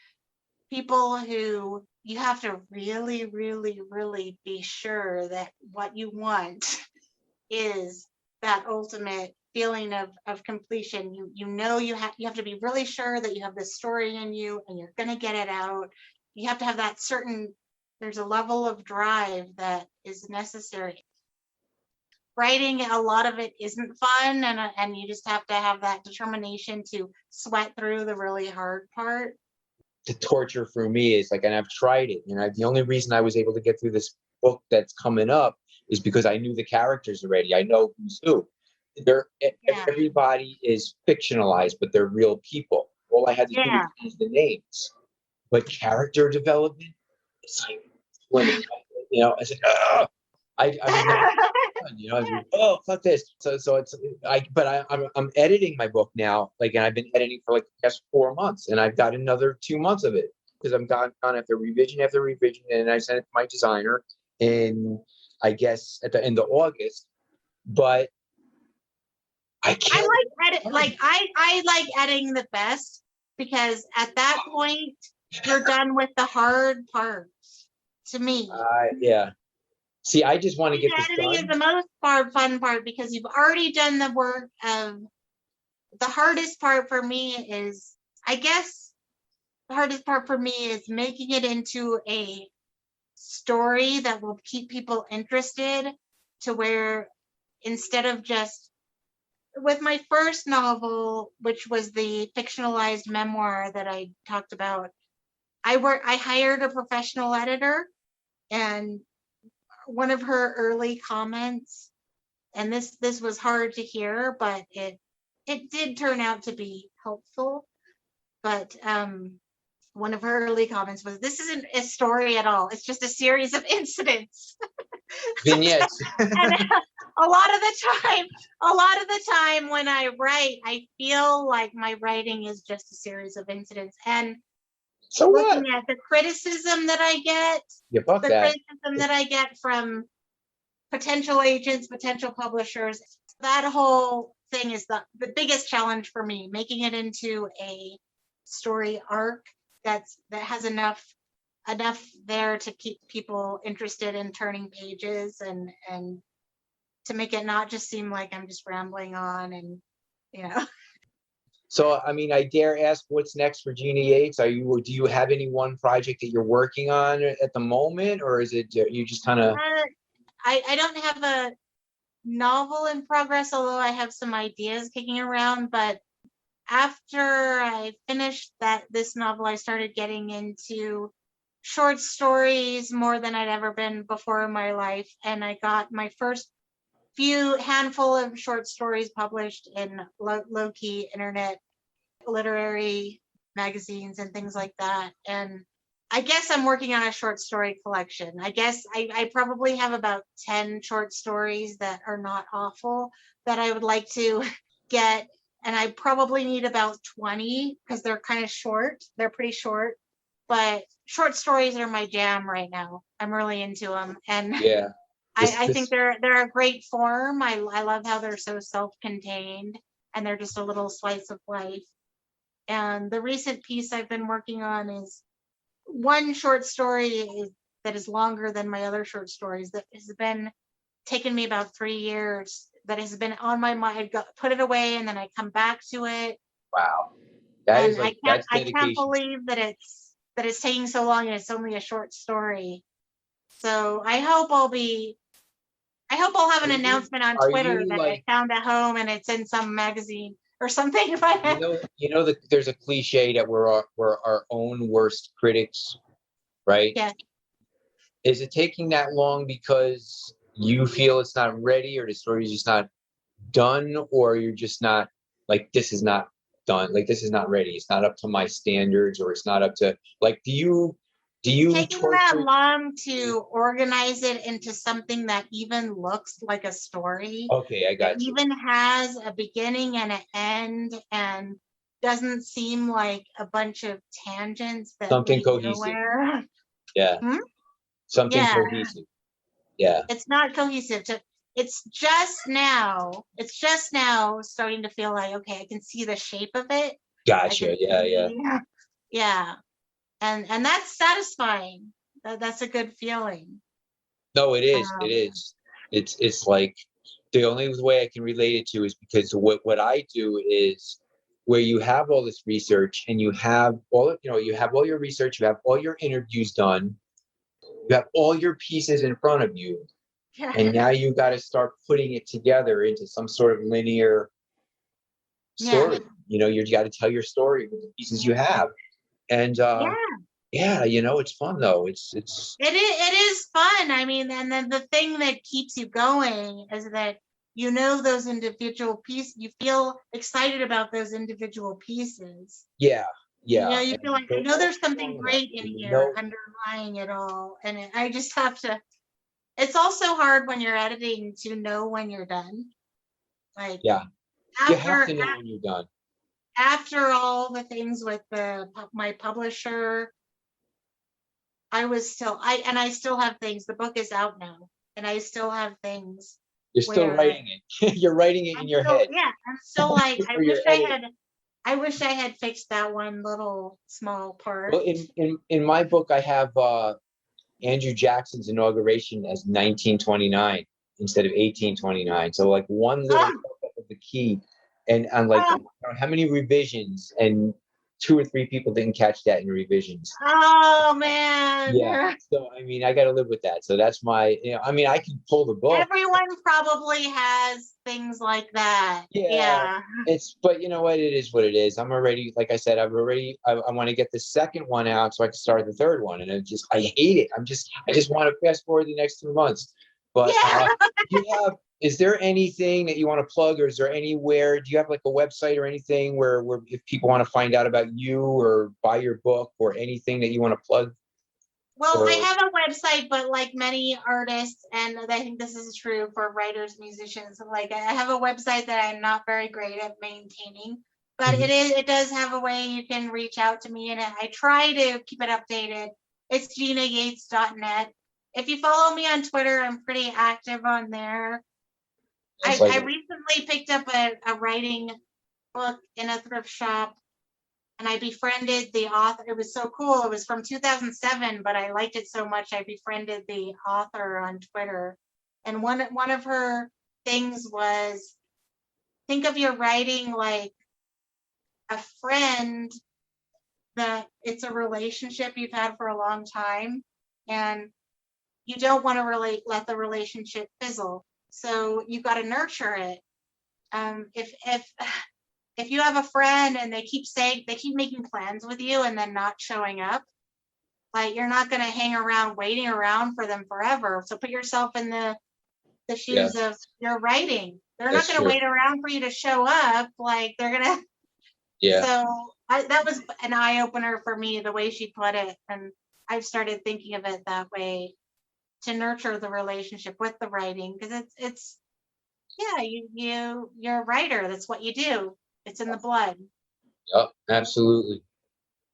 people who you have to really, really, really be sure that what you want is that ultimate feeling of completion. You have to be really sure that you have this story in you and you're going to get it out. You have to have that there's a level of drive that is necessary. Writing, a lot of it isn't fun, and you just have to have that determination to sweat through the really hard part. The torture for me is like, and I've tried it, the only reason I was able to get through this book that's coming up is because I knew the characters already. I know who's who. Everybody is fictionalized, but they're real people. All I had to do was change the names. But character development, it's like when I said, I was never I was like, oh, fuck this. So it's I'm editing my book now, and I've been editing for the past 4 months, and I've got another 2 months of it because I'm gone after revision, and I sent it to my designer in, I guess, at the end of August. But I can't. I like editing the best, because at that point you're done with the hard parts. To me, yeah. See, I just want to get this editing done. is the most fun part, because you've already done the work of the hardest part for me is, I guess, the hardest part for me is making it into a story that will keep people interested, to where instead of just, with my first novel, which was the fictionalized memoir that I talked about, I hired a professional editor, and one of her early comments, and this was hard to hear, but it did turn out to be helpful. But one of her early comments was, "This isn't a story at all. It's just a series of incidents." Vignettes. And a lot of the time when I write, I feel like my writing is just a series of incidents. And so looking what? at the criticism that I get, criticism that I get from potential agents, potential publishers, that whole thing is the biggest challenge for me, making it into a story arc that has enough there to keep people interested in turning pages, and to make it not just seem like I'm just rambling on, and So, I dare ask, what's next for Gina Yates? Do you have any one project that you're working on at the moment, or is it you just kind of? I don't have a novel in progress, although I have some ideas kicking around. But after I finished this novel, I started getting into short stories more than I'd ever been before in my life, and I got my first handful of short stories published in low-key internet literary magazines and things like that. And I guess I'm working on a short story collection. I guess I probably have about 10 short stories that are not awful that I would like to get. And I probably need about 20, because they're kind of short. They're pretty short. But short stories are my jam right now. I'm really into them. And yeah. I think they're a great form. I love how they're so self-contained, and they're just a little slice of life. And the recent piece I've been working on is one short story that is longer than my other short stories, that has been taken me about 3 years, that has been on my mind. Put it away, and then I come back to it. Wow. That's I can't believe that it's taking so long, and it's only a short story. So I hope I'll have an announcement on Twitter that I found a home and it's in some magazine. or something. There's a cliche that we're our own worst critics, right? Yeah. Is it taking that long because you feel it's not ready, or the story's just not done, or you're just not like, this is not done, like this is not ready, it's not up to my standards, or it's not up to, like, do you Taking that torture? long to organize it into something that even looks like a story, Okay, I that got you. even has a beginning and an end, and doesn't seem like a bunch of tangents that Something lead cohesive. nowhere. Yeah. Hmm? Something Yeah, cohesive. Yeah. it's not cohesive. It's just now starting to feel like, okay, I can see the shape of it. I Gotcha. can Yeah, yeah. see, yeah, and that's satisfying. That's a good feeling. No, it is. It Um, is. It's like, the only way I can relate it to is because what I do is, where you have all this research and you have you have all your research, you have all your interviews done, you have all your pieces in front of you, and now you got to start putting it together into some sort of linear yeah, story. You got to tell your story with the pieces you have. And yeah. yeah, it's fun though. It's It is fun. I mean, and then the thing that keeps you going is that those individual pieces. You feel excited about those individual pieces. yeah, yeah. You feel And like, I they're know all there's something strong enough. great in You here know, underlying it all, and I just have to. It's also hard when you're editing to know when you're done. Like yeah. You have after to know when you're done. after all the things with my publisher, I still have things. The book is out now, and I still have things You're still where writing it. You're writing it in your head, I'm still like, or you're editing. I wish I had fixed that one little small part. Well, in my book, I have Andrew Jackson's inauguration as 1929 instead of 1829. So like one little Oh, fuck up of the key, and I'm like, oh, how many revisions? And two or three people didn't catch that in revisions. oh Yeah. man. So I mean, I got to live with that. So that's my, I mean, I can pull the book. Everyone probably has things like that. Yeah. Yeah. But you know what? It is what it is. I'm already, like I said, I want to get the second one out so I can start the third one. And I hate it. I just want to fast forward the next 2 months. But Yeah. is there anything that you want to plug, or is there anywhere, do you have like a website or anything where if people want to find out about you or buy your book or anything that you want to plug? Well, I Or, have a website, but like many artists, and I think this is true for writers, musicians, like I have a website that I'm not very great at maintaining, but Mhm. it does have a way you can reach out to me, and I try to keep it updated. It's ginayates.net. If you follow me on Twitter, I'm pretty active on there. It's I like, recently picked up a writing book in a thrift shop, and I befriended the author. It was so cool. It was from 2007, but I liked it so much I befriended the author on Twitter. And one of her things was, think of your writing like a friend, that it's a relationship you've had for a long time, and you don't want to really let the relationship fizzle. So you got to nurture it. If you have a friend and they keep making plans with you and then not showing up, like you're not going to hang around waiting around for them forever. So put yourself in the yeah, shoes of your writing. They're not that's going to true. wait around for you to show up. Like they're going to. Yeah. So that was an eye opener for me, the way she put it, and I've started thinking of it that way, to nurture the relationship with the writing, because it's yeah, you're a writer. That's what you do. It's in the blood. Yep, absolutely.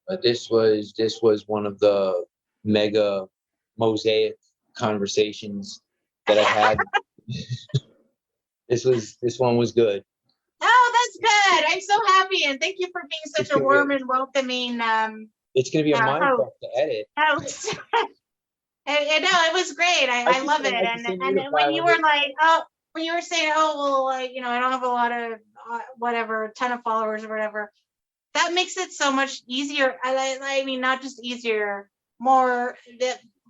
But this was one of the mega mosaic conversations that I've had. This one was good. Oh, that's good. I'm so happy, and thank you for being It's such a gonna be warm and welcoming it's gonna be a mind host. fuck to edit. Host. No, it was great. I I just love can't it. wait to And send you the when file you and were like, oh, when you were saying, oh, well, like, I don't have a lot of whatever, ton of followers or whatever, that makes it so much easier. I mean, not just easier, more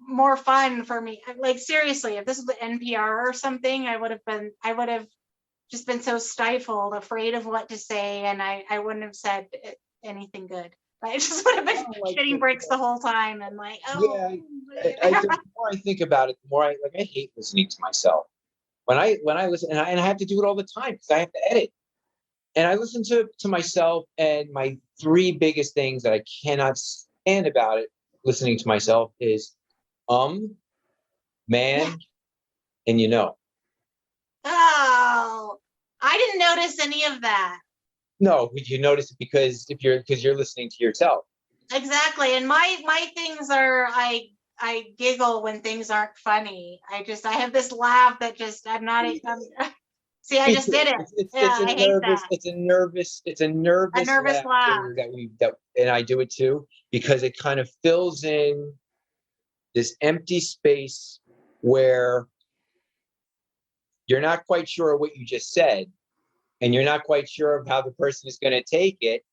more fun for me. Like seriously, if this was NPR or something, I would have just been so stifled, afraid of what to say, and I wouldn't have said anything good. I just would have been shitting bricks the whole time and like, oh. Yeah, the more I think about it, the more I hate listening to myself. When I listen, and I have to do it all the time because I have to edit. And I listen to myself, and my three biggest things that I cannot stand about it, listening to myself, is man, and you know. Oh, I didn't notice any of that. No, you notice it because you're listening to yourself. Exactly. And my things are, I giggle when things aren't funny. I have this laugh that just, see, I just did it. I hate that. It's a nervous laugh. And I do it too, because it kind of fills in this empty space where you're not quite sure of what you just said, and you're not quite sure of how the person is going to take it.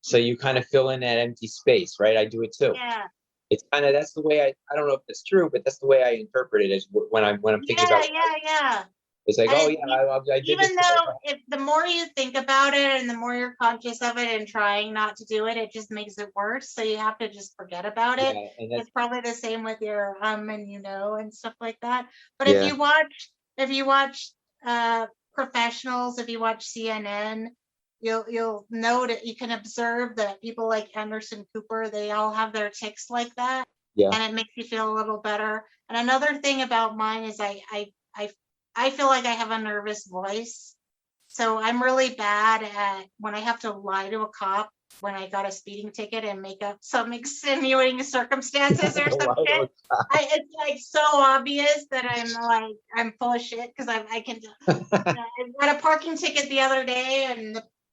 So you kind of fill in that empty space, right? I do it too. Yeah. It's kind of, that's the way I don't know if that's true, but that's the way I interpret it, is when I'm thinking about it. Yeah. It's like, I did even though if the more you think about it and the more you're conscious of it and trying not to do it, it just makes it worse. So you have to just forget about it. Yeah, and it's probably the same with your and you know and stuff like that. But if you watch professionals, if you watch CNN, you'll know that you can observe that people like Anderson Cooper, they all have their tics like that. Yeah. And it makes you feel a little better. And another thing about mine is I feel like I have a nervous voice. So I'm really bad at when I have to lie to a cop when I got a speeding ticket and make up some extenuating circumstances or some shit. It's like so obvious that I'm full of shit because I can. I got a parking ticket the other day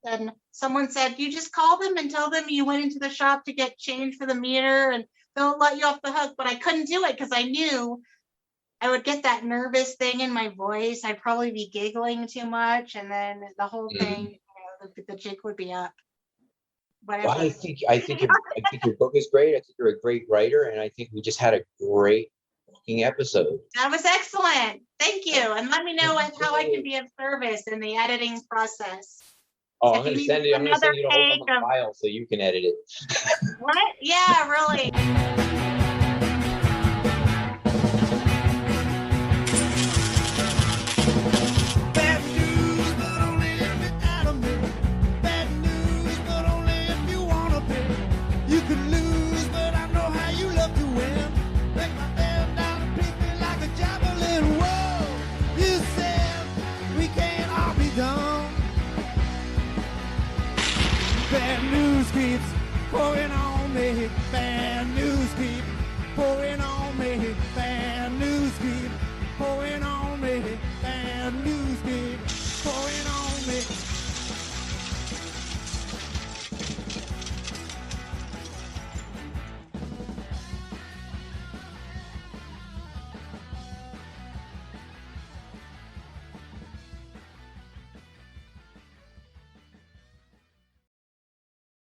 and someone said, you just call them and tell them you went into the shop to get change for the meter and they'll let you off the hook. But I couldn't do it because I knew I would get that nervous thing in my voice. I'd probably be giggling too much, and then the whole thing, the jig would be up. Whatever. Well, I think your book is great. I think you're a great writer, and I think we just had a great fucking episode. That was excellent. Thank you, and let me know how I can be of service in the editing process. Oh, I'm going to send you a whole file so you can edit it. What? Yeah, really. Pouring on me, bad